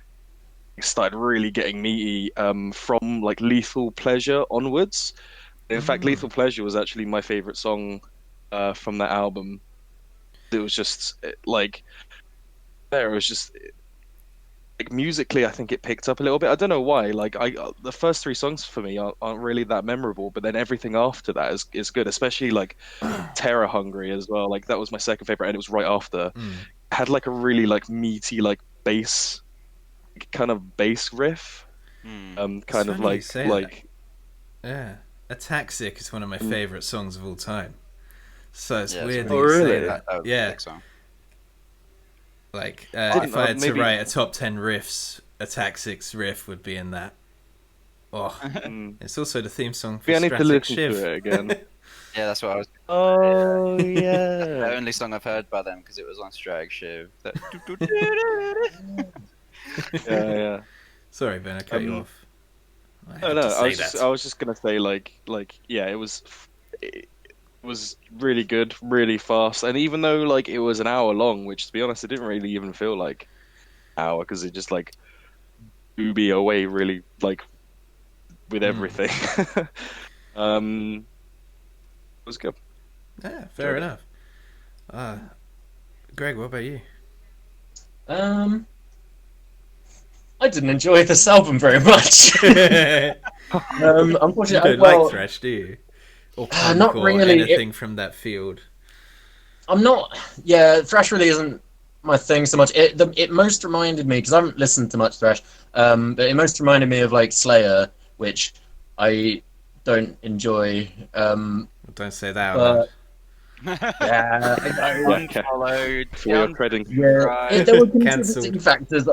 S7: started really getting meaty from like Lethal Pleasure onwards. In fact, Lethal Pleasure was actually my favorite song from that album. It was just like like musically, I think it picked up a little bit. I don't know why. Like the first 3 songs for me aren't really that memorable, but then everything after that is good. Especially like Terror Hungry as well. Like that was my second favorite, and it was right after. Had like a really like meaty like bass, kind of bass riff. Kind
S2: It's
S7: of
S2: funny you say
S7: like
S2: Yeah. Ataxic is one of my favourite songs of all time. So it's weird that
S7: Oh,
S2: you say
S7: really?
S2: that.
S6: That was a
S2: Yeah.
S6: sick song.
S2: Like,
S7: Didn't-
S2: if I had to
S7: maybe-
S2: write a top 10 riffs, Ataxic's riff would be in that. Oh, it's also the theme song for
S7: I need to
S2: Stratic
S7: listen
S2: Shiv.
S7: to it again.
S6: Yeah, that's what I was.
S7: Oh
S6: The
S7: yeah.
S6: only song I've heard by them because it was on Strag Shiv. That...
S7: Yeah.
S2: Sorry, Ben, I cut you off. I
S7: No,
S2: had
S7: no.
S2: to say
S7: I was just gonna say like yeah, it was really good, really fast, and even though like it was an hour long, which to be honest, it didn't really even feel like an hour because it just like blew me away really like with everything. It was good.
S2: Yeah, fair enough. Greg, what about you?
S3: I didn't enjoy this album very much.
S2: You
S3: Unfortunately,
S2: don't
S3: well,
S2: like thrash, do you? Or punk
S3: not
S2: or
S3: really.
S2: anything from that field?
S3: I'm not. Yeah, thrash really isn't my thing so much. It most reminded me because I haven't listened to much thrash, but it most reminded me of like Slayer, which I don't enjoy.
S2: Don't say that out
S3: But
S2: loud.
S3: yeah, I know.
S6: Unfollowed.
S7: For your credit.
S3: Yeah,
S6: Right.
S3: there were
S2: Cancelled.
S3: contributing factors.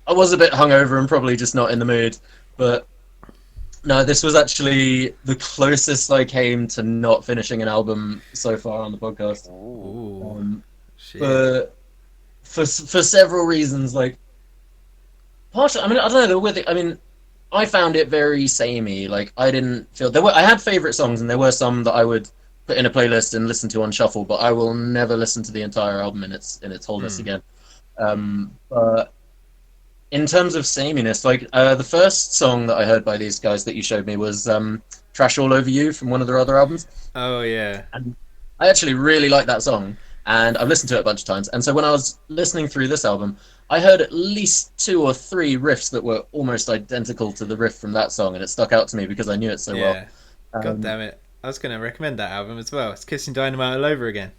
S3: I was a bit hungover and probably just not in the mood, but no, this was actually the closest I came to not finishing an album so far on the podcast.
S2: Ooh, shit.
S3: But for several reasons, like partially, I mean, I don't know. I found it very samey. Like I didn't feel I had favorite songs, and there were some that I would put in a playlist and listen to on shuffle, but I will never listen to the entire album in its wholeness again. But in terms of sameness, like the first song that I heard by these guys that you showed me was "Trash All Over You" from one of their other albums.
S2: Oh yeah.
S3: I actually really like that song, and I've listened to it a bunch of times. And so when I was listening through this album, I heard at least 2 or 3 riffs that were almost identical to the riff from that song, and it stuck out to me because I knew it so
S2: Yeah.
S3: well.
S2: God damn it. I was going to recommend that album as well. It's Kissing Dynamite all over again.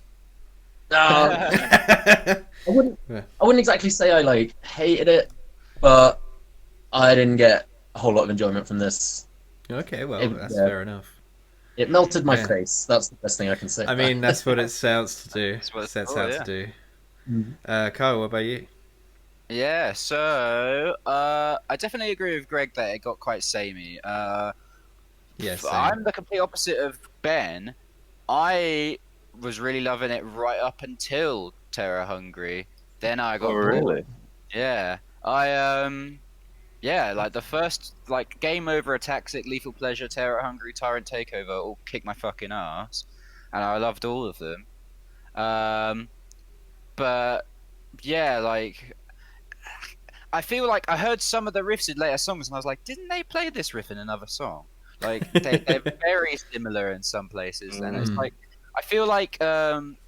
S3: I wouldn't.
S2: Yeah.
S3: I wouldn't exactly say I like hated it, but I didn't get a whole lot of enjoyment from this.
S2: Okay, well, that's
S3: Yeah,
S2: fair enough.
S3: it melted my
S2: Yeah.
S3: face. That's the best thing I can say.
S2: I mean, that's what it sets out to do.
S6: That's what it's
S2: Sets
S6: for,
S2: out
S6: yeah.
S2: to do.
S3: Mhm.
S2: Kyle, what about you?
S6: Yeah, so I definitely agree with Greg that it got quite samey.
S2: Yeah, same.
S6: I'm the complete opposite of Ben. I was really loving it right up until Terror Hungry. Then I got
S7: Oh,
S6: bored.
S7: really?
S6: Yeah, yeah, like the first like Game Over, Ataxic, Lethal Pleasure, Terror Hungry, Tyrant Takeover all kicked my fucking ass, and I loved all of them. But yeah, like I feel like I heard some of the riffs in later songs, and I was like, didn't they play this riff in another song? Like they're very similar in some places, and it's
S2: Mm.
S6: like I feel like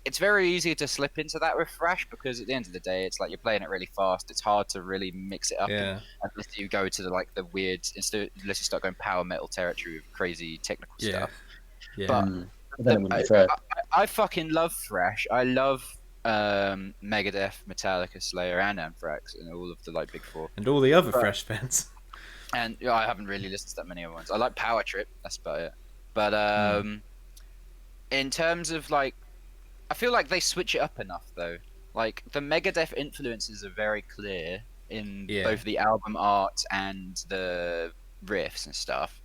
S6: it's very easy to slip into that with thrash because at the end of the day, it's like you're playing it really fast. It's hard to really mix it up
S2: Yeah.
S6: unless you go to the weird, unless you start going power metal territory with crazy technical
S2: Yeah.
S6: stuff.
S2: Yeah.
S6: But
S3: But then it wouldn't be fair.
S6: I fucking love thrash. I love Megadeth, Metallica, Slayer, and Anthrax, and all of the like big four.
S2: And all the other Fresh fans.
S6: And I haven't really listened to that many other ones. I like Power Trip. That's about it. But in terms of like, I feel like they switch it up enough though. Like the Megadeth influences are very clear in
S2: Yeah.
S6: both the album art and the riffs and stuff.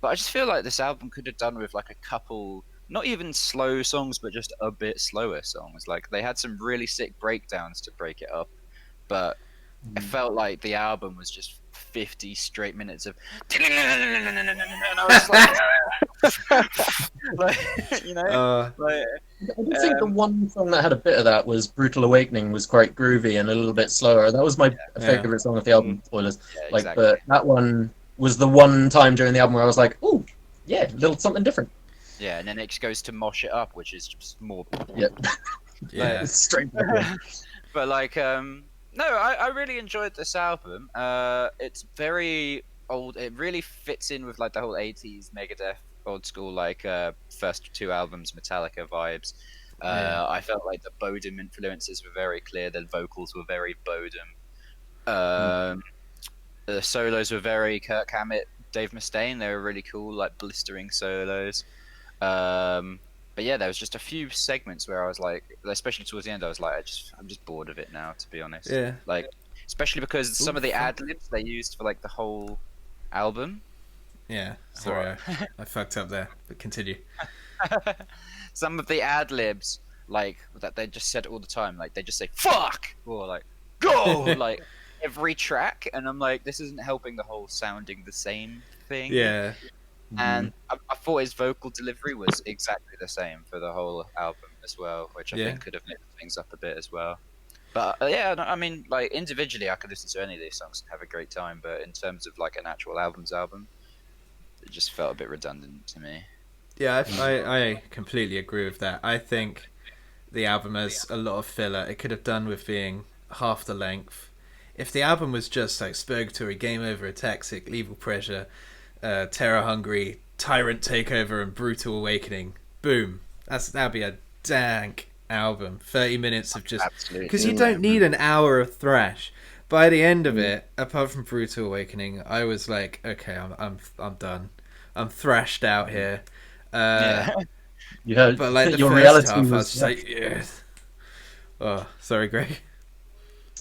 S6: But I just feel like this album could have done with like a couple, not even slow songs, but just a bit slower songs. Like they had some really sick breakdowns to break it up, but it felt like the album was just 50 straight minutes of. And I was like, you know, like,
S3: I think the one song that had a bit of that was "Brutal Awakening," was quite groovy and a little bit slower. That was my favorite song of the album. Spoilers,
S6: yeah,
S3: like,
S6: exactly.
S3: but that one was the one time during the album where I was like, "Ooh, yeah, a little something different."
S6: Yeah, and then it just goes to Mosh It Up, which is just more.
S3: Yeah,
S2: Yeah.
S3: straight back in.
S6: But like, no, I really enjoyed this album. It's very old. It really fits in with like the whole '80s Megadeth, old school like first two albums Metallica vibes.
S2: Yeah.
S6: I felt like the Bodum influences were very clear. The vocals were very Bodum. The solos were very Kirk Hammett, Dave Mustaine. They were really cool, like blistering solos. But yeah, there was just a few segments where I was like, especially towards the end, I was like, I'm just bored of it now, to be honest.
S2: Yeah.
S6: Like, especially because some of the ad libs they used for like the whole album.
S2: Yeah. Sorry, I fucked up there. But continue.
S6: Some of the ad libs, like that they just said all the time, like they just say "fuck" or like "go" like every track, and I'm like, this isn't helping the whole sounding the same thing.
S2: Yeah.
S6: And I thought his vocal delivery was exactly the same for the whole album as well, which I
S2: Yeah.
S6: think could have mixed things up a bit as well. But yeah, no, I mean, like individually, I could listen to any of these songs and have a great time. But in terms of like an actual album, it just felt a bit redundant to me.
S2: Yeah, I completely agree with that. I think the album has a lot of filler. It could have done with being half the length. If the album was just like Spurgatory, Game Over, Ataxic, Lethal Pressure, Terror Hungry, Tyrant Takeover, and Brutal Awakening, boom, that'd be a dank album. 30 minutes of just because you don't need an hour of thrash. By the end of it, apart from Brutal Awakening, I was like, okay, I'm done. I'm thrashed out here.
S3: You heard,
S2: But like the
S3: your
S2: first
S3: reality
S2: half, I was
S3: was.
S2: just like, yes. Oh, sorry, Greg.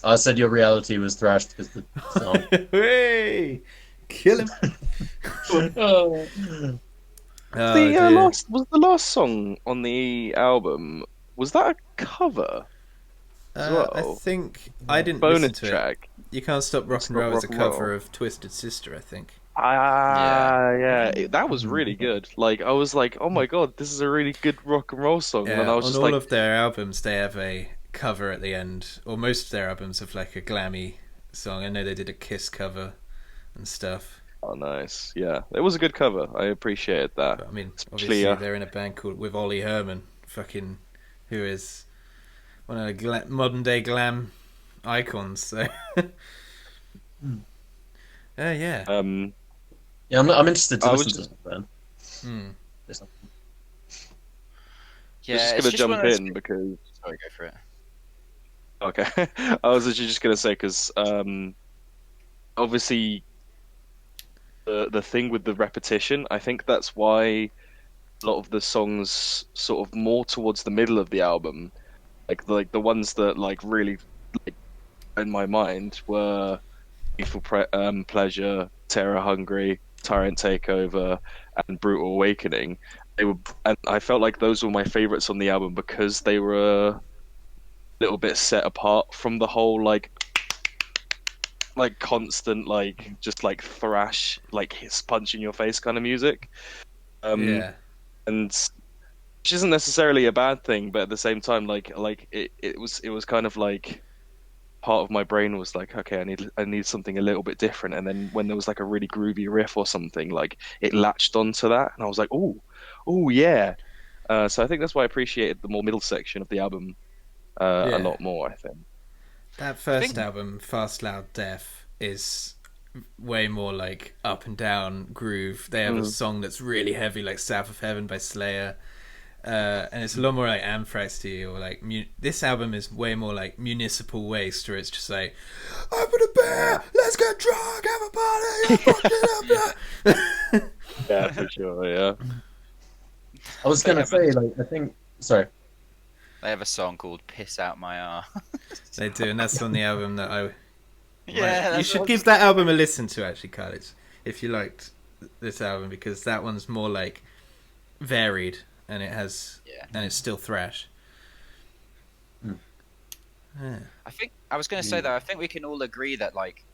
S3: I said your reality was thrashed because the song.
S2: Hey, kill him. Oh, dear.
S7: Was the last song on the album, was that a cover? as well?
S2: I think I didn't
S7: Bonus
S2: listen to it.
S7: track.
S2: You Can't Stop Rock and
S7: Stop
S2: Roll is a
S7: Rock and
S2: cover
S7: Roll.
S2: of Twisted Sister, I think.
S7: That was really good. Like, I was like, oh my god, this is a really good rock and roll song.
S2: Yeah,
S7: And I was
S2: on
S7: just
S2: all
S7: like,
S2: of their albums, they have a cover at the end, or most of their albums have like a glammy song. I know they did a Kiss cover and stuff.
S7: oh nice, yeah, it was a good cover. I appreciated that.
S2: But I mean,
S7: Especially,
S2: obviously they're in a band called with Ollie Herman, fucking, who is one of the modern day glam icons. So, yeah.
S3: Yeah, I'm interested to
S7: I
S3: listen
S7: was
S3: to this band.
S2: Hmm.
S3: Listen.
S6: Yeah,
S7: I was
S6: it's
S7: just gonna
S6: one of
S7: jump
S6: those
S7: in
S6: things-
S7: because
S6: Sorry, go for it.
S7: Okay, I was actually just gonna say because obviously the thing with the repetition, I think that's why a lot of the songs sort of more towards the middle of the album, like the ones that like really like in my mind were Pleasure, Terror Hungry, Tyrant Takeover, and Brutal Awakening. They were, and I felt like those were my favorites on the album because they were a little bit set apart from the whole like constant just like thrash like hits punch in your face kind of music.
S2: Yeah.
S7: And which isn't necessarily a bad thing, but at the same time, it was kind of like part of my brain was like, okay, I need something a little bit different. And then when there was like a really groovy riff or something, like it latched onto that, and I was like, oh yeah. So I think that's why I appreciated the more middle section of the album a lot more. I think
S2: That first album, Fast Loud Death, is way more like up and down groove. They have a song that's really heavy, like South of Heaven by Slayer. And it's a lot more like Anthrax-y, or like this album is way more like Municipal Waste, where it's just like, open a beer, let's get drunk, have a party, fuck it up.
S7: yeah, for sure, yeah.
S3: I was gonna say, like, I think. Sorry.
S6: They have a song called "Piss Out My Arse."
S2: They do, and that's on the album that I.
S6: Yeah,
S2: you should give that album a listen to, actually, Khaled, if you liked this album, because that one's more like varied, and it has, and it's still thrash. Yeah.
S6: I think I was going to say though, I think we can all agree that like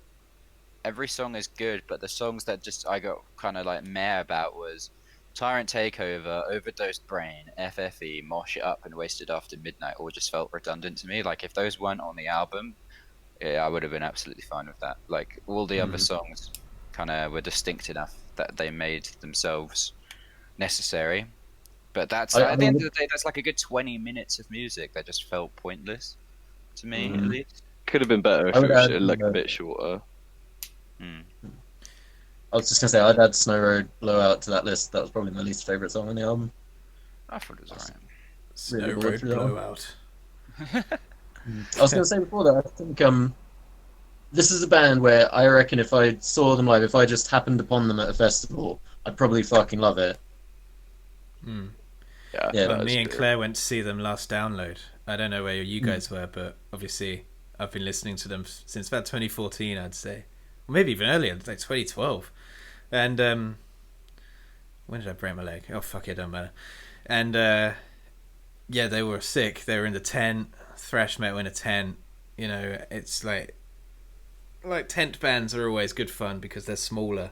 S6: every song is good, but the songs that just I got kind of like meh about was Tyrant Takeover, Overdosed Brain, FFE, Mosh It Up, and Wasted After Midnight. All just felt redundant to me. Like if those weren't on the album, yeah, I would have been absolutely fine with that. Like all the other songs kind of were distinct enough that they made themselves necessary. But that's at the end of the day, that's like a good 20 minutes of music that just felt pointless to me, at least.
S7: Could have been better if it was like a bit shorter.
S3: I was just gonna say I'd add Snow Road Blowout to that list. That was probably my least favorite song on the album.
S6: I thought it was alright.
S2: Snow Road Blowout.
S3: I was gonna say before that, I think this is a band where I reckon if I saw them live, if I just happened upon them at a festival, I'd probably fucking love it.
S7: Yeah,
S2: well, me and Claire went to see them last download. I don't know where you guys were, but obviously I've been listening to them since about 2014, I'd say. Or maybe even earlier, like 2012. And when did I break my leg? Oh, fuck it, don't matter. And yeah, they were sick. They were in the tent, thrash metal in a tent. You know, it's like tent bands are always good fun because they're smaller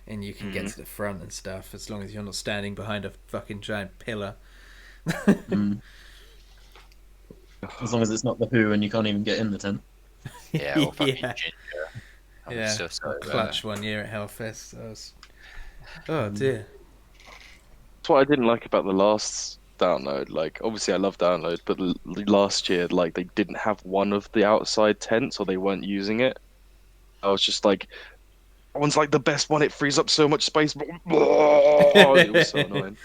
S2: and you can get to the front and stuff, as long as you're not standing behind a fucking giant pillar.
S3: As long as it's not the Who and you can't even get in the tent.
S6: Yeah, or fucking Ginger.
S2: Yeah,
S6: so sorry
S2: Clutch one year at Hellfest. Oh dear.
S7: That's what I didn't like about the last download. Like, obviously I love download, but last year, like, they didn't have one of the outside tents, or they weren't using it. I was just like, that one's like the best one. It frees up so much space. It was so annoying.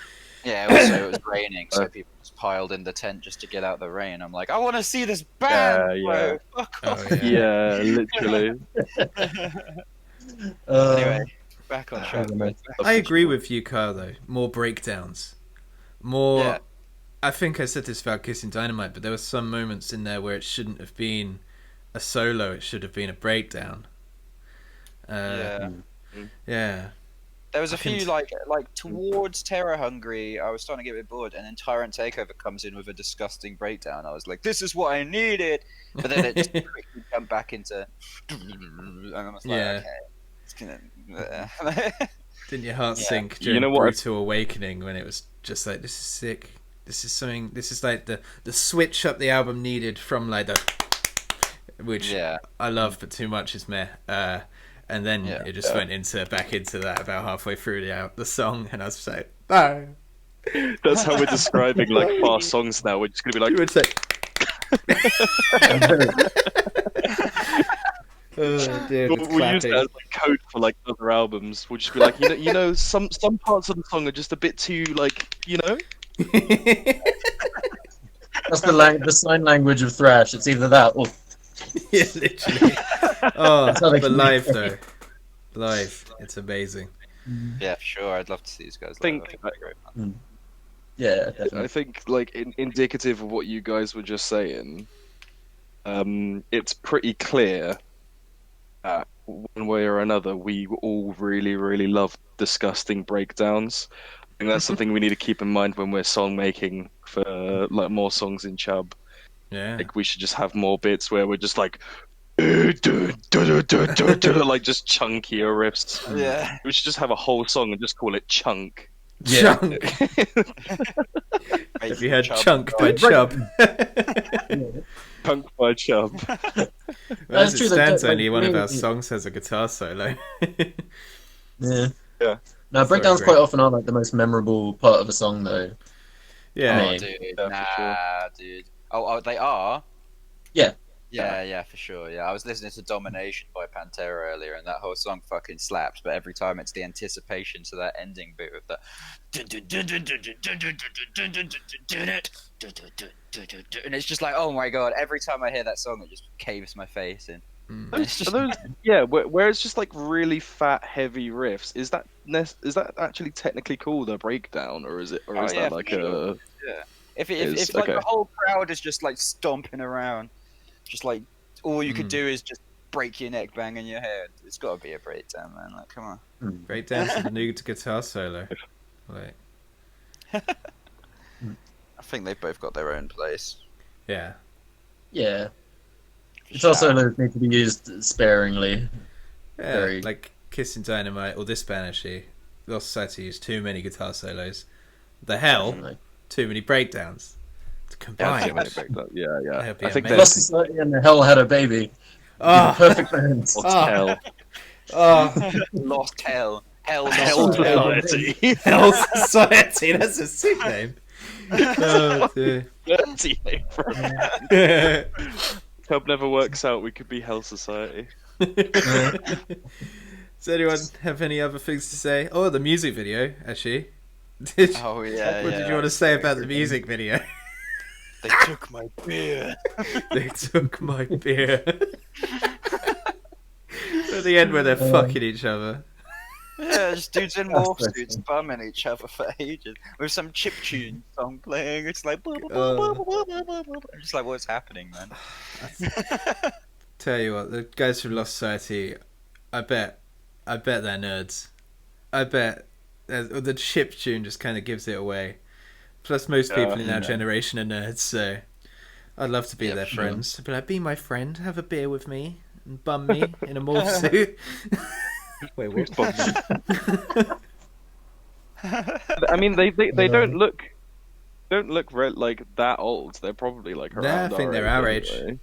S6: Yeah, also it was raining, so people just piled in the tent just to get out the rain. I'm like, I want to see this band, bro. Fuck off.
S2: Oh,
S7: Yeah, literally.
S6: Anyway, back on track.
S2: I agree with you, Kyle, though. More breakdowns. More...
S6: Yeah.
S2: I think I said this about Kissing Dynamite, but there were some moments in there where it shouldn't have been a solo, it should have been a breakdown.
S6: Yeah.
S2: There
S6: was a few like towards Terror Hungry, I was starting to get a bit bored, and then Tyrant Takeover comes in with a disgusting breakdown. I was like, this is what I needed, but then it just quickly jumped back into, and I was like, okay, it's gonna.
S2: Didn't your heart sink during Brutal Awakening when it was just like, this is sick. This is something. This is like the switch up the album needed from like the, which I love, but too much is meh. And then it just went back into that about halfway through the song, and I was like, no.
S7: That's how we're describing like fast songs now. We're just gonna be like,
S2: you would say. Oh, dude,
S7: we'll use that as like code for like other albums. We'll just be like, you know, some parts of the song are just a bit too like, you know.
S3: That's the sign language of thrash. It's either that or
S2: Yeah, literally. Oh,
S3: how they
S2: but
S3: can
S2: live
S3: make
S2: though. Live, it's amazing.
S6: Yeah, for sure. I'd love to see these guys.
S7: Think-
S6: live. I think it'd be great fun.
S3: yeah,
S7: I
S3: definitely.
S7: think, like, indicative of what you guys were just saying, it's pretty clear that one way or another, we all really, really love disgusting breakdowns. I think that's something we need to keep in mind when we're song making for like more songs in Chub.
S2: Yeah.
S7: Like, we should just have more bits where we're just like, like just chunkier riffs.
S6: Yeah.
S7: We should just have a whole song and just call it Chunk.
S3: Yeah.
S2: Chunk. Have you
S6: Making
S2: heard
S6: Chub
S2: Chunk by
S6: right.
S2: Chub?
S7: Chunk by Chub.
S2: Well,
S3: That's
S2: as
S3: true,
S2: it
S3: that
S2: stands,
S3: don't-
S2: only
S3: like,
S2: one of our
S3: really-
S2: songs has a guitar solo.
S3: Yeah.
S7: Yeah.
S3: No, breakdowns
S2: great.
S3: quite often are like the most memorable part of a song, though.
S2: Yeah.
S3: I
S6: Oh,
S3: mean-
S6: dude.
S7: for
S6: Nah,
S7: sure.
S6: dude. Oh, they are?
S3: Yeah.
S6: Yeah, for sure. Yeah, I was listening to Domination by Pantera earlier, and that whole song fucking slaps. But every time it's the anticipation to that ending bit with the, and it's just like, oh my god! Every time I hear that song, it just caves my face in.
S2: Mm.
S6: It's just,
S7: Where it's just like really fat, heavy riffs. Is that actually technically called a breakdown, or is it, or
S6: Oh,
S7: is
S6: yeah,
S7: that
S6: for
S7: like
S6: sure.
S7: a?
S6: if like
S7: okay.
S6: the whole crowd is just like stomping around, just like all you could do is just break your neck, banging your head. It's got to be a breakdown, man. Like, come on.
S2: Breakdown to the new guitar solo. Like,
S6: I think they've both got their own place.
S2: yeah.
S3: Yeah.
S6: For
S3: Guitar
S6: sure.
S3: solos need to be used sparingly.
S2: Yeah,
S3: Very-
S2: like Kissing Dynamite or this band actually. Lost Society used too many guitar solos. The hell,
S3: Definitely.
S2: too many breakdowns. To combine.
S7: Yeah.
S2: That'd be
S7: I think
S2: amazing.
S3: Lost Society and the Hell Had a Baby.
S2: Oh,
S3: Perfect bands.
S2: oh,
S7: hell.
S2: oh,
S6: Lost Hell.
S7: Hell
S3: Society.
S2: Hell Society. That's a sick name. Oh dear.
S7: Dirty name for a band. Chub never works out. We could be Hell Society.
S2: Does anyone have any other things to say? Oh, the music video, actually. Did,
S6: Oh yeah.
S2: what did you want to say about the music video?
S6: They took my beer.
S2: They took my beer. At the end where they're fucking each other.
S6: Yeah, just dudes in
S3: That's
S6: morph
S3: so
S6: suits
S3: funny.
S6: bumming each other for ages with some chiptune song playing. It's like, I'm just like, what's happening, man?
S2: Tell you what, the guys from Lost Society, I bet they're nerds. I bet the chip tune just kind of gives it away. Plus, most people in our generation are nerds, so I'd love to be
S6: Yeah,
S2: their
S6: for sure.
S2: friends. I'd be like, be my friend, have a beer with me, and bum me in a morph suit. Wait, what?
S7: I mean, they don't look like that old. They're probably like around.
S2: Nah, I think they're our age.
S7: anyway.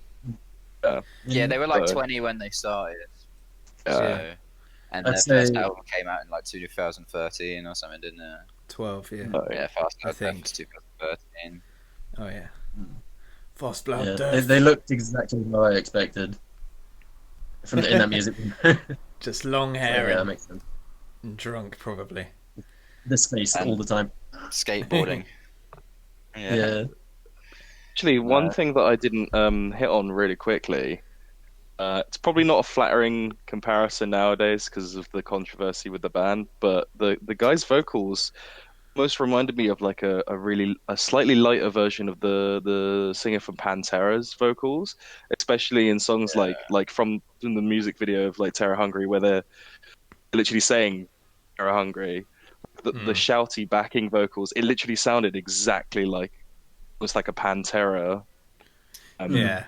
S6: Yeah, they were like
S7: So-
S6: 20 when they started.
S7: Yeah.
S6: So, and their
S3: I'd
S6: first
S3: say-
S6: album came out in like 2013 or something, didn't it?
S2: 12, yeah.
S6: Yeah, Fast
S2: I
S6: Blood Death
S2: think.
S6: was 2013.
S2: Oh, yeah. Fast Blood
S3: Yeah,
S2: Death.
S3: they looked exactly how I expected in that music video.
S2: Just long
S3: So,
S2: hair
S3: yeah, that
S2: and
S3: makes sense.
S2: drunk, probably.
S3: This face all the time.
S6: Skateboarding.
S3: Yeah.
S7: Actually, one thing that I didn't hit on really quickly. It's probably not a flattering comparison nowadays because of the controversy with the band, but the guy's vocals most reminded me of like a slightly lighter version of the singer from Pantera's vocals, especially in songs like from the music video of like Terror Hungry, where they're literally saying Terror Hungry. The shouty backing vocals, it literally sounded exactly like almost like a Pantera.
S2: Yeah.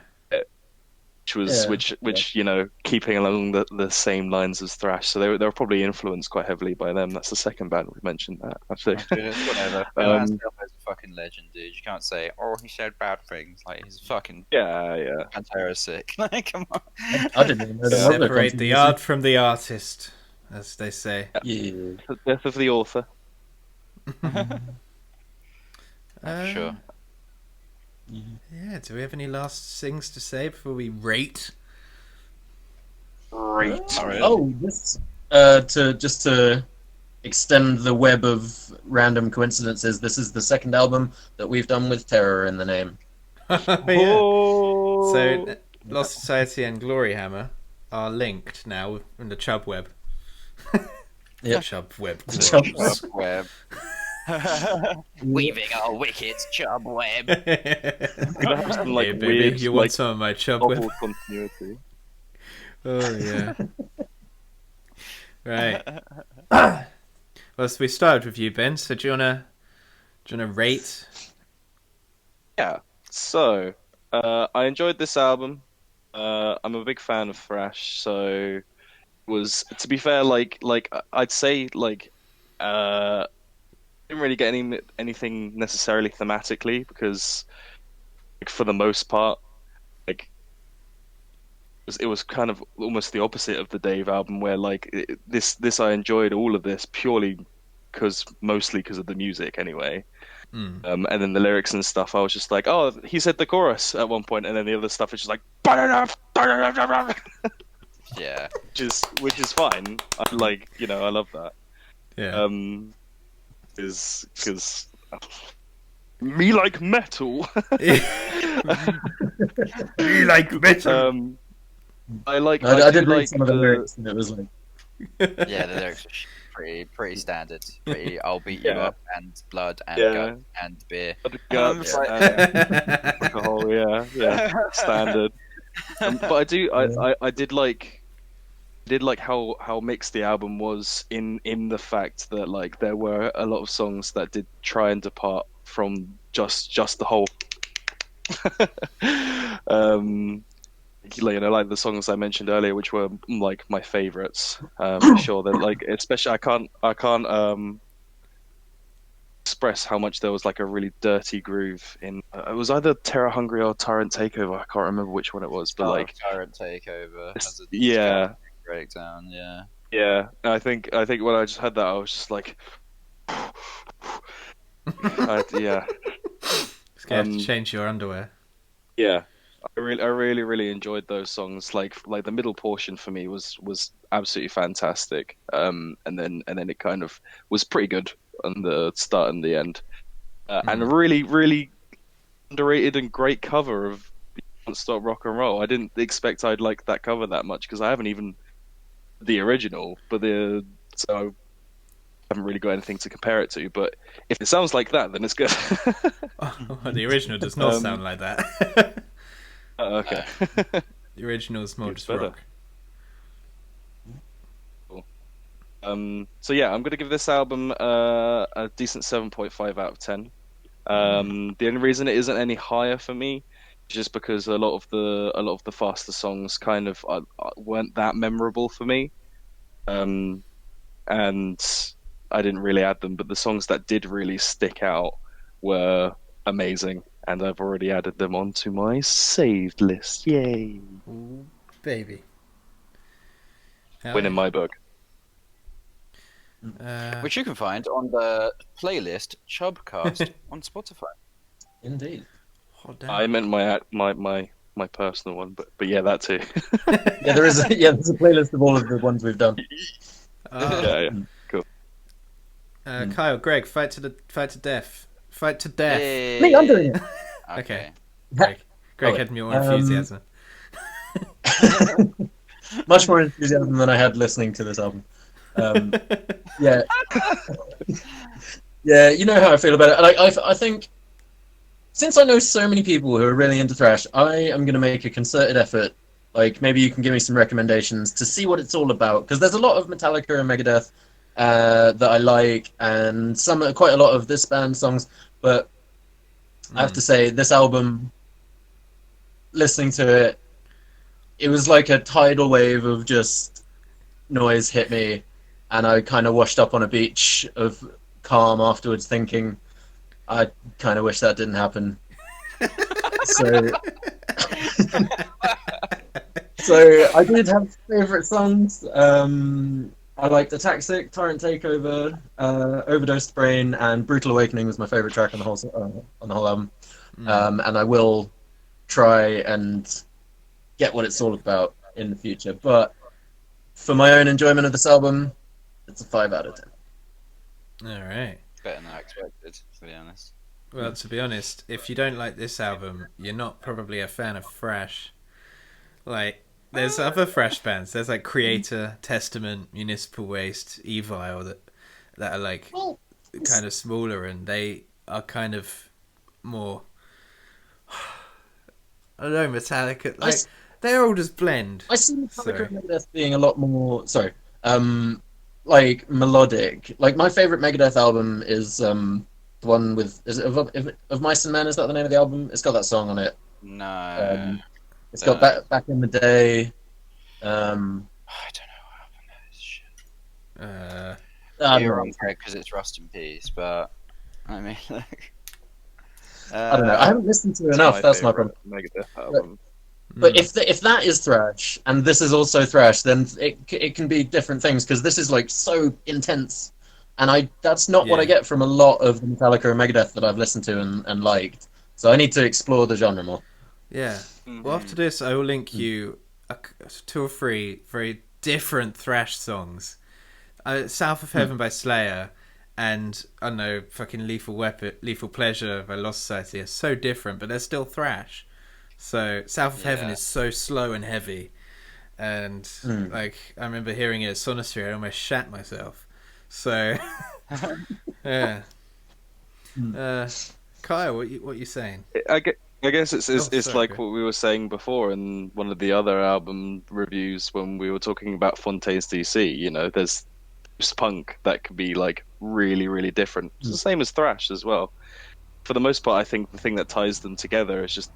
S7: Which you know, keeping along the same lines as thrash, so they were probably influenced quite heavily by them. That's the second band we mentioned that actually.
S6: Dude, it's whatever. Phil Anselmo is a fucking legend, dude. You can't say, oh, he said bad things. Like, he's fucking
S7: yeah.
S6: Pantera sick. Like, come on.
S3: I didn't even know there was a
S2: Separate the
S3: controversy.
S2: art from the artist, as they say.
S3: Yeah.
S7: The death of the author.
S6: For sure.
S2: Yeah, do we have any last things to say before we rate?
S7: Great.
S3: Oh, this to extend the web of random coincidences. This is the second album that we've done with Terror in the name.
S2: Yeah.
S7: Oh.
S2: So, Lost Society and Glory Hammer are linked now in the Chub web.
S3: Yep.
S2: Chub web.
S3: Chub
S2: glorious.
S6: Web. Weaving our wicked chub web.
S7: Gonna have some like
S2: Hey, baby,
S7: weird
S2: you want
S7: like
S2: some of my Chub web?
S7: novel continuity.
S2: Oh yeah. Right. Well, so we started with you, Ben. So do you wanna rate?
S7: Yeah. So, I enjoyed this album. I'm a big fan of thrash, so it was, to be fair, I'd say didn't really get anything necessarily thematically because, like, for the most part, like it was kind of almost the opposite of the Dave album, where like this I enjoyed all of this purely mostly because of the music anyway. And then the lyrics and stuff, I was just like, oh, he said the chorus at one point, and then the other stuff is just like,
S6: Yeah.
S7: which is fine. I I love that.
S2: Yeah.
S7: Because me like metal.
S2: You like metal.
S7: I like.
S3: I did read
S7: like
S3: some of the lyrics, and it was like,
S6: Yeah, the lyrics are pretty standard. Pretty, I'll beat you
S7: Yeah.
S6: up, and blood, and
S7: Yeah.
S6: gut, and beer.
S7: Guts, alcohol, yeah, standard. But I did like how mixed the album was in the fact that like there were a lot of songs that did try and depart from just the whole like the songs I mentioned earlier, which were like my favorites, for sure. That like, especially I can't express how much there was like a really dirty groove in. It was either Terror Hungry or Tyrant Takeover. I can't remember which one it was, but like
S6: Tyrant Takeover. Has a
S7: yeah,
S6: breakdown. Yeah.
S7: yeah. I think when I just had that, I was just like, yeah,
S2: Scared to change your underwear.
S7: yeah. I really enjoyed those songs. Like the middle portion for me was absolutely fantastic. And then it kind of was pretty good on the start and the end. And a really underrated and great cover of Can't Stop Rock and Roll. I didn't expect I'd like that cover that much because I haven't even the original, so I haven't really got anything to compare it to. But if it sounds like that, then it's good.
S2: Oh, the original does not sound like that.
S7: Okay.
S2: The original is more
S7: It's
S2: just
S7: better.
S2: rock.
S7: So yeah, I'm gonna give this album a decent 7.5 out of 10. The only reason it isn't any higher for me is just because a lot of the faster songs kind of weren't that memorable for me, and I didn't really add them. But the songs that did really stick out were amazing, and I've already added them onto my saved list. Yay!
S2: Ooh, baby. Hell
S7: Win in
S2: yeah.
S7: my book.
S6: Which you can find on the playlist CHUB Cast on Spotify.
S3: indeed.
S2: Oh, damn.
S7: I meant my personal one, but yeah, that too.
S3: Yeah, there's a playlist of all of the ones we've done.
S2: Oh.
S7: Yeah, cool.
S2: Kyle, Greg, fight to death. Fight to death.
S6: Yay.
S3: Me, I'm doing it.
S2: Okay. Greg
S3: Oh,
S2: had more enthusiasm.
S3: Much more enthusiasm than I had listening to this album. Yeah, yeah. You know how I feel about it. Like, I think since I know so many people who are really into thrash, I am going to make a concerted effort. Like, maybe you can give me some recommendations to see what it's all about, because there's a lot of Metallica and Megadeth that I like, and quite a lot of this band's songs. But I have to say, this album, listening to it, it was like a tidal wave of just noise hit me, and I kind of washed up on a beach of calm afterwards, thinking, I kind of wish that didn't happen. So, so I did have favorite songs. I liked Attack Sick, Torrent Takeover, Overdosed Brain, and Brutal Awakening was my favorite track on the whole album. And I will try and get what it's all about in the future. But for my own enjoyment of this album, it's a 5 out of 10.
S2: All right.
S6: Better than I expected, to be honest.
S2: Well, to be honest, if you don't like this album, you're not probably a fan of thrash. Like, there's other thrash bands. There's like Creator, Testament, Municipal Waste, Evil that are like kind of smaller, and they are kind of more. I don't know, Metallica. Like, they're all just blend.
S3: I see Metallica and Megadeth being a lot more like melodic. Like my favorite Megadeth album is the one with of Mice and Men. Is that the name of the album? It's got that song on it.
S6: No.
S3: It's got back in the day.
S6: I don't know what happened to this shit. You're wrong, Craig, because it's Rust in Peace, but I mean, like,
S3: I don't know. I haven't listened to it enough. That's my problem.
S7: Megadeth album.
S3: But if that is thrash and this is also thrash, then it can be different things, because this is like so intense, and that's not what I get from a lot of Metallica and Megadeth that I've listened to and liked. So I need to explore the genre more.
S2: Yeah. Well, after this, I will link you 2 or 3 very different thrash songs. South of Heaven by Slayer and, I don't know, fucking Lethal Pleasure by Lost Society are so different, but they're still thrash. So South of Heaven is so slow and heavy, and like I remember hearing it at Sonosphere, I almost shat myself. So yeah. Kyle, what you saying?
S7: I guess it's
S2: sorry,
S7: like
S2: go.
S7: what we were saying before in one of the other album reviews when we were talking about Fontaines DC. You know, there's punk that could be like really, really different. It's the same as thrash as well. For the most part, I think the thing that ties them together is just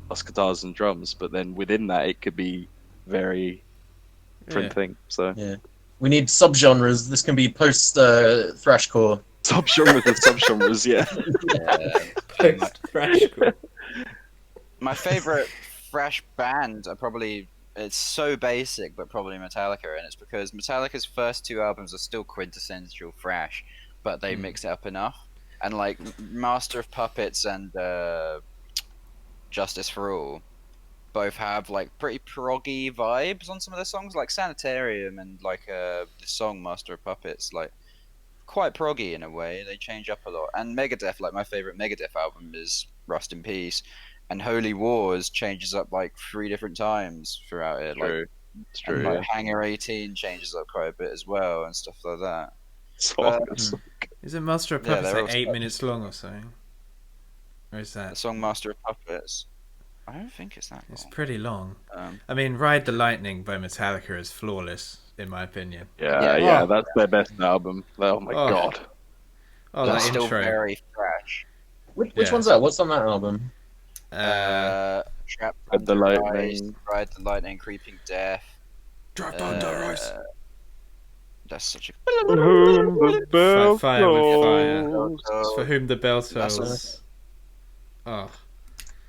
S7: us guitars and drums. But then within that, it could be very different thing. So
S3: we need subgenres. This can be post thrashcore.
S7: Subgenres and subgenres,
S2: Post thrashcore.
S6: My favorite thrash band are probably, it's so basic, but probably Metallica, and it's because Metallica's first 2 albums are still quintessential thrash, but they mix it up enough. And like Master of Puppets and Justice for All both have like pretty proggy vibes on some of the songs, like Sanitarium and like the song Master of Puppets, like quite proggy in a way. They change up a lot. And Megadeth, like my favorite Megadeth album is Rust in Peace, and Holy Wars changes up like 3 different times throughout it.
S7: true.
S6: Like,
S7: It's true.
S6: and,
S7: Yeah.
S6: like Hangar 18 changes up quite a bit as well and stuff like that.
S2: Isn't Master of
S6: Yeah,
S2: Puppets
S6: they're
S2: like
S6: all
S2: 8 minutes long or something? Or is
S6: The
S2: that?
S6: song Master of Puppets, I don't think it's that long.
S2: It's pretty long.
S6: Um,
S2: I mean, Ride the Lightning by Metallica is flawless, in my opinion.
S7: Yeah,
S2: Oh.
S7: that's their best album. Oh my god.
S2: Oh,
S6: that's
S2: that
S6: still
S2: intro.
S6: very thrash.
S3: Which one's that? What's on that album?
S6: Trap
S7: Ride the
S6: Thunder
S7: Lightning.
S6: Ice, Ride the Lightning, Creeping Death.
S2: Drive Thunder Ice.
S6: That's such a
S2: Fight fire with fire.
S6: Oh,
S2: For whom the bell
S6: That's
S2: tolls. Oh,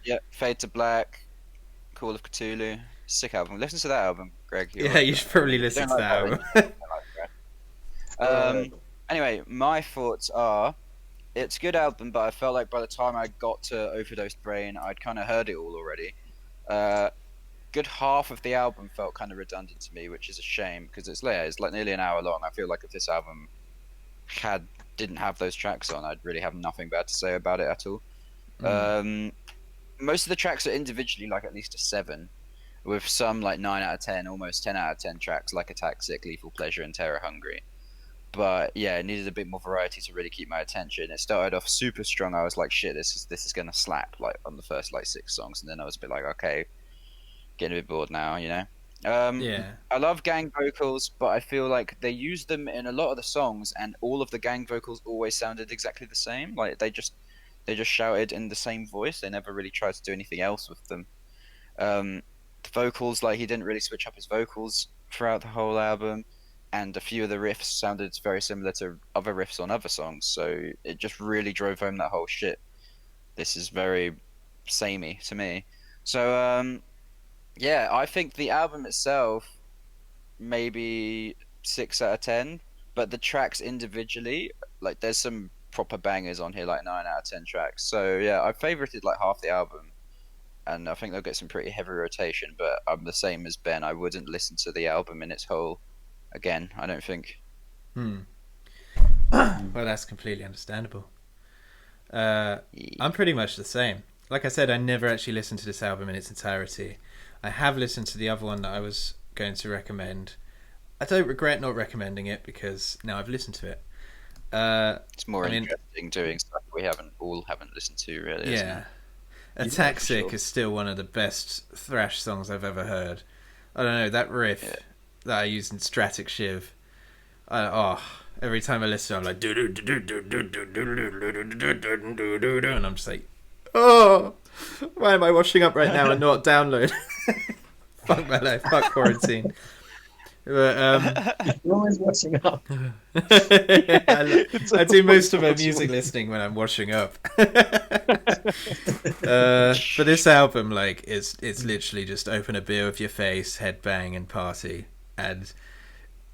S6: yeah. Fade to Black, Call of Cthulhu, sick album. Listen to that album, Greg.
S2: yeah, you should probably listen to
S6: don't
S2: that
S6: like
S2: album.
S6: Anyway, my thoughts are, it's a good album, but I felt like by the time I got to Overdosed Brain, I'd kind of heard it all already. Good half of the album felt kind of redundant to me, which is a shame, because it's like nearly an hour long. I feel like if this album didn't have those tracks on, I'd really have nothing bad to say about it at all. Most of the tracks are individually like at least a 7, with some like 9 out of 10, almost 10 out of 10 tracks like Attack Sick, Lethal Pleasure, and Terror Hungry. But yeah, it needed a bit more variety to really keep my attention. It started off super strong. I was like, shit, this is gonna slap like on the first like 6 songs, and then I was a bit like, okay, getting a bit bored now, you know.
S2: Yeah.
S6: I love gang vocals, but I feel like they use them in a lot of the songs, and all of the gang vocals always sounded exactly the same. Like they just shouted in the same voice. They never really tried to do anything else with them. The vocals, like he didn't really switch up his vocals throughout the whole album, and a few of the riffs sounded very similar to other riffs on other songs. So it just really drove home that whole shit. This is very samey to me. So yeah, I think the album itself maybe 6 out of 10, but the tracks individually, like there's some proper bangers on here, like 9 out of 10 tracks. So yeah, I favorited like half the album, and I think they'll get some pretty heavy rotation, but I'm the same as Ben. I wouldn't listen to the album in its whole again, I don't think.
S2: Well, that's completely understandable. I'm pretty much the same. Like I said, I never actually listened to this album in its entirety. I have listened to the other one that I was going to recommend. I don't regret not recommending it because now I've listened to it.
S6: It's more interesting doing stuff we haven't listened to, really.
S2: Yeah.
S3: Yeah,
S2: Attack
S3: for
S2: Sick
S3: sure.
S2: is still one of the best thrash songs I've ever heard. I don't know, that riff that I used in Stratic Shiv. Every time I listen, I'm like, and I'm just like, oh, why am I washing up right now and not download? Fuck my life, fuck quarantine. But
S3: You're always watching up.
S2: I do most of my music listening when I'm washing up. But this album, like, it's literally just open a beer with your face, headbang, and party, and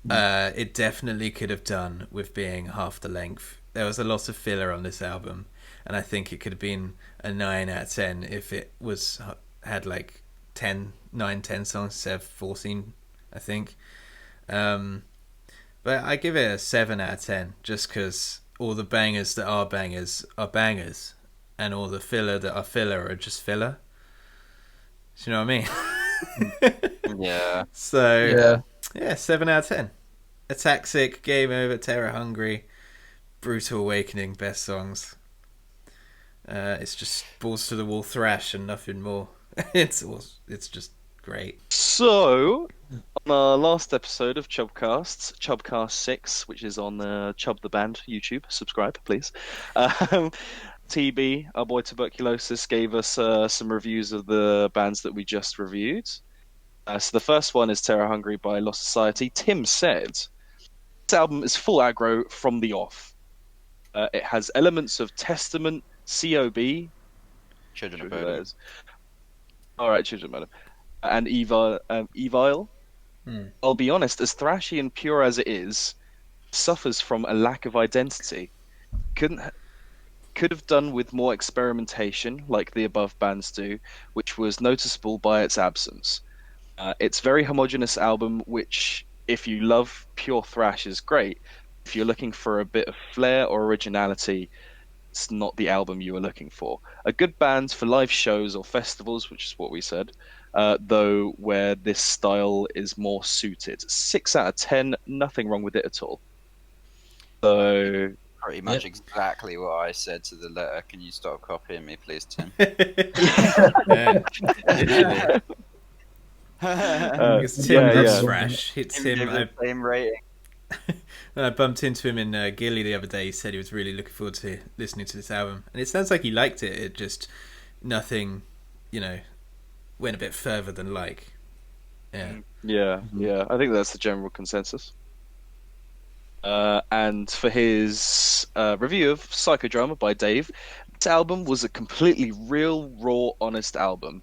S2: it definitely could have done with being half the length. There was a lot of filler on this album, and I think it could have been a 9 out of 10 if it had like 10 songs instead of 14, I think. But I give it a 7 out of 10 just because all the bangers that are bangers, and all the filler that are filler are just filler. Do you know what I mean?
S6: Yeah.
S2: So yeah, 7 out of 10. Attack Sick, Game Over, Terror Hungry, Brutal Awakening, best songs. It's just balls to the wall thrash and nothing more. It's just great.
S7: So, on our last episode of CHUB Cast, CHUB Cast 6, which is on CHUB the Band YouTube, subscribe, please. TB, our boy Tuberculosis, gave us some reviews of the bands that we just reviewed. So the first one is Terror Hungry by Lost Society. Tim said, this album is full aggro from the off. It has elements of Testament, COB,
S6: Children of Bodom.
S7: Alright, Children of Bodom, and Evil. I'll be honest, as thrashy and pure as it is, suffers from a lack of identity. Could have done with more experimentation, like the above bands do, which was noticeable by its absence. It's a very homogeneous album, which, if you love pure thrash, is great. If you're looking for a bit of flair or originality, it's not the album you are looking for. A good band for live shows or festivals, which is what we said, though where this style is more suited. 6 out of 10, nothing wrong with it at all. So
S6: Pretty much exactly what I said to the letter. Can you stop copying me, please, Tim?
S2: Yeah, literally. Because Tim loves thrash. It's
S6: Tim
S2: him.
S6: gave the same rating.
S2: When I bumped into him in Gilly the other day, he said he was really looking forward to listening to this album, and it sounds like he liked it. It just nothing, went a bit further than like.
S7: Yeah. I think that's the general consensus. And for his review of Psychodrama by Dave, this album was a completely real, raw, honest album.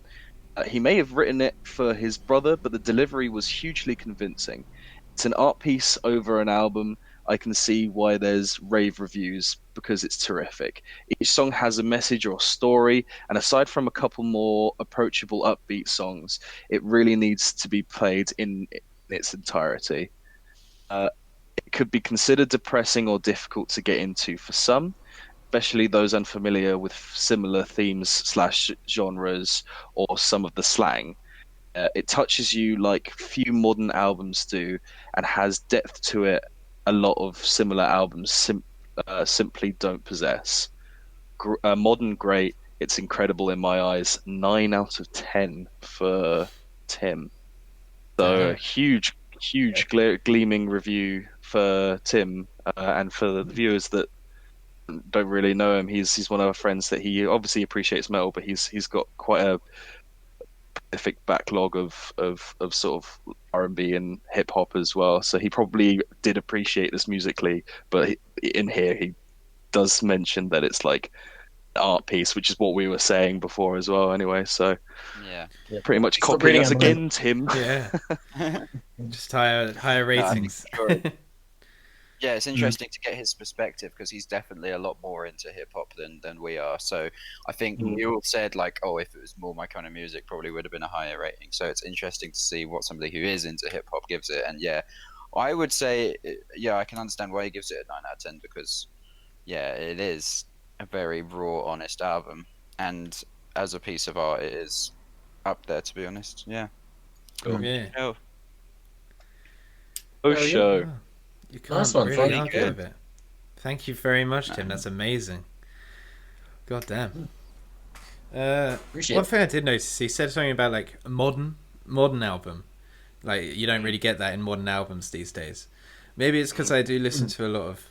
S7: He may have written it for his brother, but the delivery was hugely convincing. It's an art piece over an album. I can see why there's rave reviews, because it's terrific. Each song has a message or story, and aside from a couple more approachable upbeat songs, it really needs to be played in its entirety. It could be considered depressing or difficult to get into for some, especially those unfamiliar with similar themes / genres or some of the slang. It touches you like few modern albums do, and has depth to it a lot of similar albums simply don't possess. Modern great, it's incredible in my eyes. 9 out of 10 for Tim. So huge gleaming review for Tim, and for the viewers that don't really know him, he's one of our friends that he obviously appreciates metal, but he's got quite a prolific backlog of sort of R&B and hip hop as well. So he probably did appreciate this musically, but in here he does mention that it's like an art piece, which is what we were saying before as well. Anyway, so
S6: Yeah.
S7: pretty much
S3: Stop
S7: copying
S3: reading
S7: us
S3: our mind.
S7: again, Tim.
S2: Yeah, just higher ratings.
S6: Yeah, it's interesting to get his perspective, because he's definitely a lot more into hip hop than we are. So I think you all said like, oh, if it was more my kind of music, probably would have been a higher rating. So it's interesting to see what somebody who is into hip hop gives it. And yeah, I would say, I can understand why he gives it a 9 out of 10, because yeah, it is a very raw, honest album, and as a piece of art, it is up there. To be honest, yeah.
S3: Cool.
S2: Yeah.
S6: Oh,
S7: Oh,
S3: yeah.
S7: show.
S2: Oh, you can't
S3: Nice one,
S2: really
S3: thank
S2: argue
S6: you.
S2: with it. Thank you very much, Tim. That's amazing. God damn.
S3: Appreciate
S2: One
S3: it.
S2: thing I did notice, he said something about like a modern album. Like you don't really get that in modern albums these days. Maybe it's because I do listen to a lot of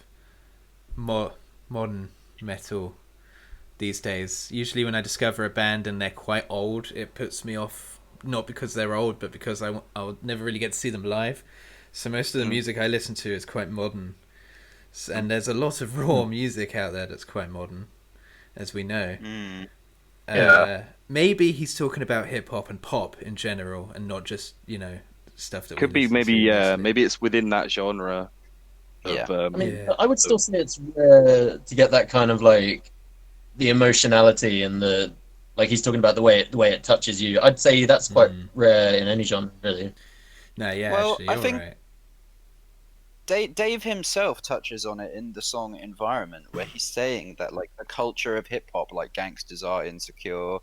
S2: modern metal these days. Usually when I discover a band and they're quite old, it puts me off. Not because they're old, but because I'll never really get to see them live. So most of the music I listen to is quite modern. And there's a lot of raw music out there that's quite modern, as we know.
S3: Yeah.
S2: Maybe he's talking about hip hop and pop in general, and not just stuff that
S7: Could
S2: we
S7: be
S2: listen
S7: maybe
S2: to mostly.
S7: maybe it's within that genre.
S6: Yeah.
S7: Of,
S3: I mean,
S2: Yeah.
S3: I would still say it's rare to get that kind of like the emotionality and the like he's talking about the way it touches you. I'd say that's quite rare in any genre, really.
S2: No, yeah,
S6: Well,
S2: actually,
S6: I
S2: you're
S6: think-
S2: right.
S6: Dave himself touches on it in the song Environment, where he's saying that like the culture of hip hop, like gangsters are insecure,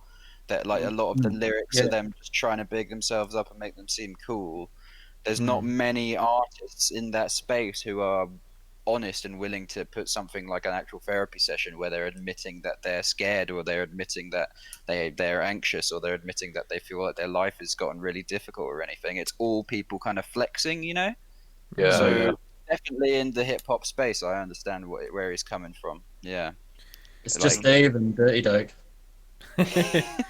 S6: that like a lot of the lyrics
S3: Yeah.
S6: are them just trying to big themselves up and make them seem cool. There's not many artists in that space who are honest and willing to put something like an actual therapy session where they're admitting that they're scared, or they're admitting that they're anxious, or they're admitting that they feel like their life has gotten really difficult or anything. It's all people kind of flexing,
S3: Yeah.
S6: So definitely in the hip hop space, I understand where he's coming from. Yeah.
S3: It's
S6: Like-
S3: just Dave and Dirty Doke.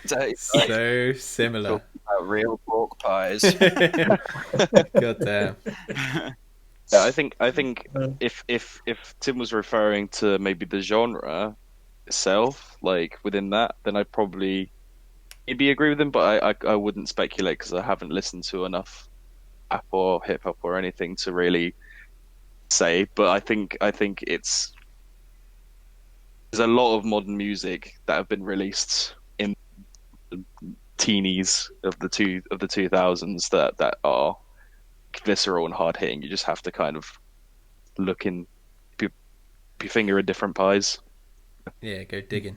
S2: So similar.
S6: About real pork pies.
S2: God damn.
S7: Yeah, I think if Tim was referring to maybe the genre itself, like within that, then I'd probably maybe agree with him, but I wouldn't speculate because I haven't listened to enough rap or hip hop or anything to really say. But I think there's a lot of modern music that have been released in the teenies of the 2000s that are visceral and hard hitting. You just have to kind of look in, put your finger in different pies.
S2: Yeah, go digging.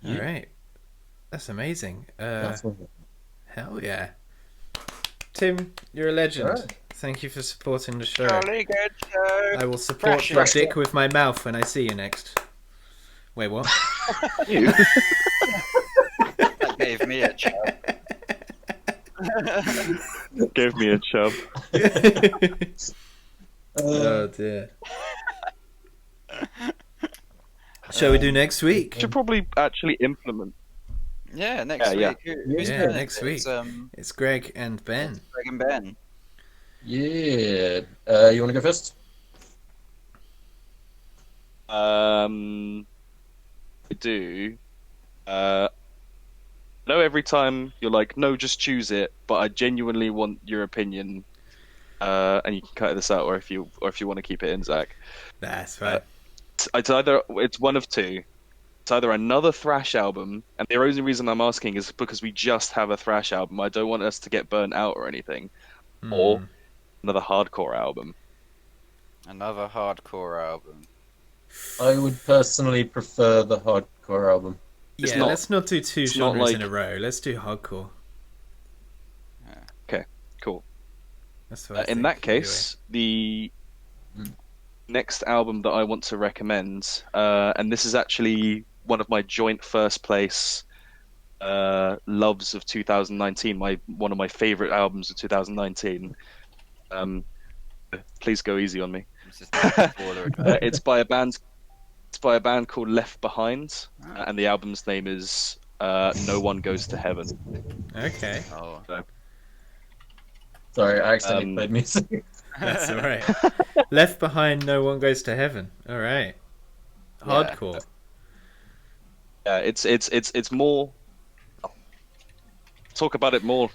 S2: All right, that's amazing.
S3: That's what
S2: Hell yeah, Tim, you're a legend.
S3: Alright.
S2: Thank you for supporting the show.
S6: Jolly good show.
S2: I will support your
S6: Precious.
S2: dick with my mouth when I see you next. Wait, what?
S6: That gave me a chub.
S7: Give me a chub.
S2: Oh dear. Shall we do next week?
S7: Should probably actually implement.
S6: Yeah, next
S7: Yeah,
S6: week. Who's
S2: Yeah,
S6: doing it?
S2: next week. It's Greg and Ben.
S6: Greg and Ben.
S3: Yeah. You want to go first?
S7: I do. I know every time you're like, no, just choose it, but I genuinely want your opinion. And you can cut this out, or if you want to keep it in, Zach.
S2: That's right.
S7: It's one of two. It's either another thrash album, and the only reason I'm asking is because we just have a thrash album. I don't want us to get burnt out or anything, or another hardcore album.
S6: Another hardcore album.
S3: I would personally prefer the hardcore album.
S7: It's
S2: Yeah,
S7: not-
S2: let's not do two
S7: it's not
S2: genres in
S7: like-
S2: a row. Let's do hardcore.
S7: Okay, cool.
S2: That's what I
S7: In
S2: think,
S7: that case, the next album that I want to recommend, and this is actually one of my joint first place loves of 2019, one of my favorite albums of 2019. Please go easy on me.
S6: This is not a spoiler.
S7: It's by a band called Left Behind, and the album's name is No One Goes to Heaven.
S2: Okay,
S6: Oh.
S3: Sorry, I accidentally played music.
S2: that's all right. Left Behind, No One Goes to Heaven. All right. Hardcore.
S7: Yeah, it's more. Talk about it more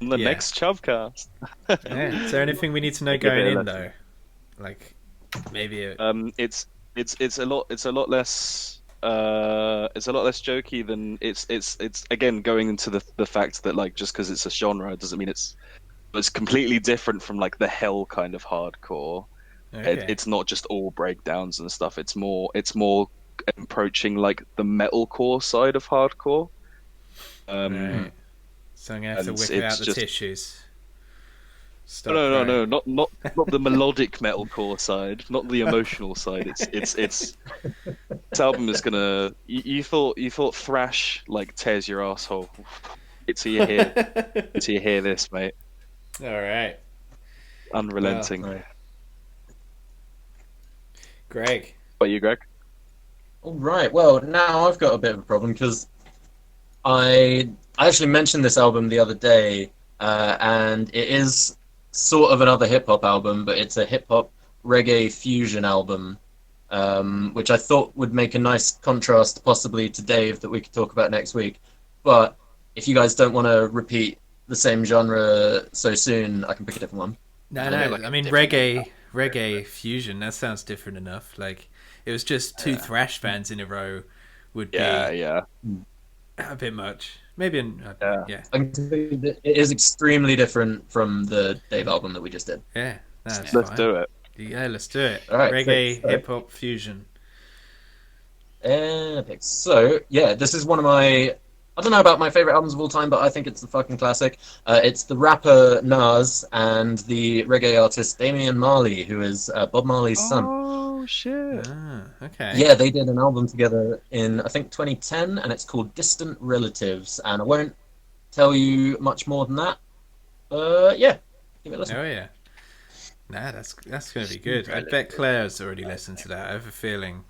S7: in the
S2: Yeah.
S7: next CHUB Cast.
S2: Yeah. Is there anything we need to know
S7: Give it
S2: going
S7: a
S2: in though? Like maybe a...
S7: It's a lot less jokey than it's again going into the fact that like just because it's a genre doesn't mean it's completely different from like the hell kind of hardcore.
S2: Okay.
S7: It's not just all breakdowns and stuff. It's more approaching like the metalcore side of hardcore.
S2: Right. So I'm gonna have to
S7: and
S2: whip
S7: it's
S2: out the
S7: just-
S2: tissues. Stop
S7: No,
S2: crying.
S7: not the melodic metalcore side, not the emotional side. It's this album is gonna. You thought thrash like tears your asshole. It's you hear. It's you hear this, mate.
S2: All right,
S7: Unrelenting.
S3: Right.
S2: Greg.
S7: But you, Greg?
S3: All right. Well, now I've got a bit of a problem because I actually mentioned this album the other day, and it is sort of another hip hop album, but it's a hip hop reggae fusion album, which I thought would make a nice contrast, possibly to Dave, that we could talk about next week. But if you guys don't want to repeat the same genre so soon, I can pick a different one.
S2: No,
S6: Yeah,
S2: no.
S6: like
S2: I
S6: a
S2: mean,
S6: different
S2: reggae fusion. That sounds different enough. Like it was just two thrash bands in a row would be
S7: Yeah.
S2: a bit much. Maybe. Yeah.
S3: It is extremely different from the Dave album that we just did.
S2: Yeah. That's
S7: Let's
S2: fine.
S7: do it.
S2: Yeah, let's do it.
S3: All right,
S2: Reggae
S3: so-
S2: hip hop fusion.
S3: Epic. So, yeah, this is one of my... I don't know about my favorite albums of all time, but I think it's the fucking classic. It's the rapper Nas and the reggae artist Damian Marley, who is Bob Marley's son.
S7: Oh shit!
S2: Ah, okay.
S3: Yeah, they did an album together in, I think, 2010, and it's called Distant Relatives. And I won't tell you much more than that. Yeah, give it a listen.
S2: Oh yeah. Nah, that's gonna be good. I bet Claire's already listened to that. I have a feeling.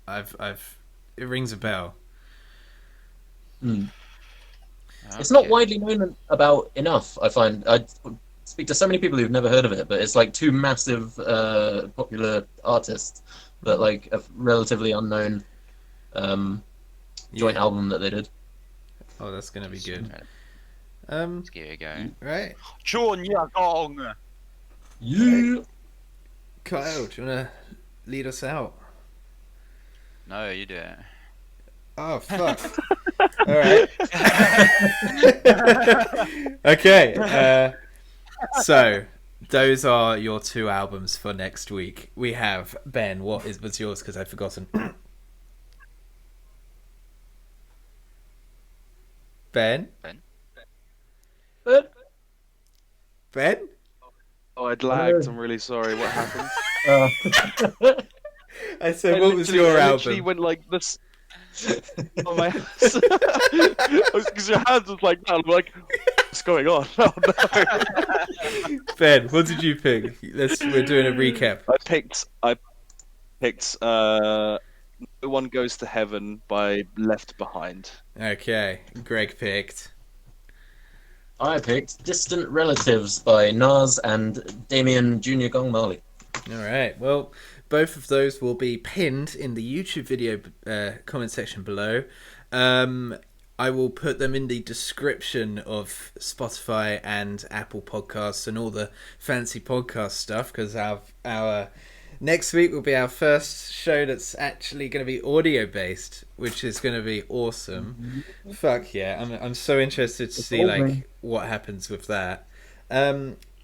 S2: It rings a bell.
S3: It's not
S6: Okay.
S3: widely known about enough, I find. I speak to so many people who've never heard of it, but it's like two massive popular artists, but like a relatively unknown joint
S2: Yeah.
S3: album that they did.
S2: Oh, that's gonna be good.
S6: Let's give it a go.
S2: Right,
S6: Chun Ya Gong.
S3: Yeah.
S2: Kyle, do you wanna lead us out?
S6: No, you do it.
S2: Oh fuck! All right. Okay. So those are your two albums for next week. We have Ben. What's yours? Because I've forgotten. Ben. Ben.
S7: Oh, I'd lagged. I'm really sorry. What happened?
S2: I said, what was your
S7: I literally
S2: album?
S7: went like this. On my because your hands was like that. I'm like, what's going on? Oh no!
S2: Ben, what did you pick? We're doing a recap.
S7: I picked No One Goes to Heaven by Left Behind.
S2: Okay, Greg picked.
S3: I picked Distant Relatives by Nas and Damian Jr. Gong Marley.
S2: All right. Well, both of those will be pinned in the YouTube video comment section below. I will put them in the description of Spotify and Apple Podcasts and all the fancy podcast stuff, because our next week will be our first show that's actually going to be audio based, which is going to be awesome. Fuck yeah! I'm so interested to see like what happens with that.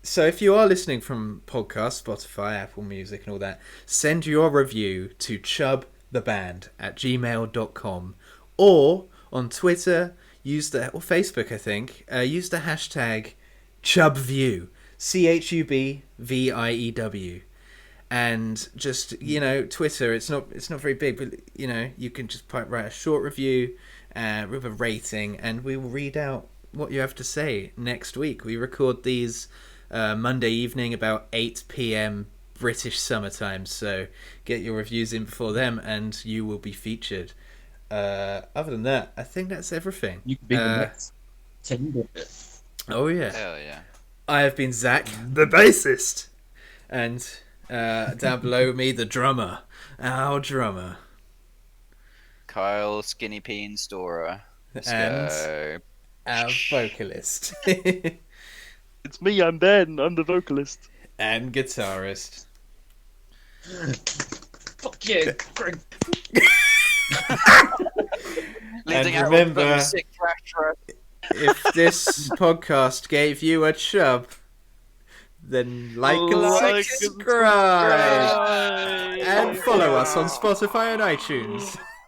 S2: So if you are listening from podcasts, Spotify, Apple Music and all that, send your review to chubtheband@gmail.com, or on Twitter, or Facebook, I think, use the hashtag CHUBView, CHUBVIEW. And just, Twitter, it's not very big, but, you can just write a short review with a rating, and we will read out what you have to say next week. We record these Monday evening about 8 p.m. British summertime, so get your reviews in before them and you will be featured. Other than that, I think that's everything.
S3: You could be the next Tinder.
S2: Oh yeah.
S6: Hell yeah.
S2: I have been Zach, the bassist, and down below me, the drummer, our drummer,
S6: Kyle Skinny Peen Storer. Let's
S2: And-
S6: go.
S2: our vocalist,
S7: It's me. I'm Ben. I'm the vocalist.
S2: and guitarist.
S3: Fuck yeah, Greg.
S6: Leading
S2: And
S6: out
S2: remember-
S6: on sick thrash.
S2: If this podcast gave you a chub, then like and
S7: Like and
S2: subscribe.
S7: subscribe.
S2: And follow us on Spotify and iTunes.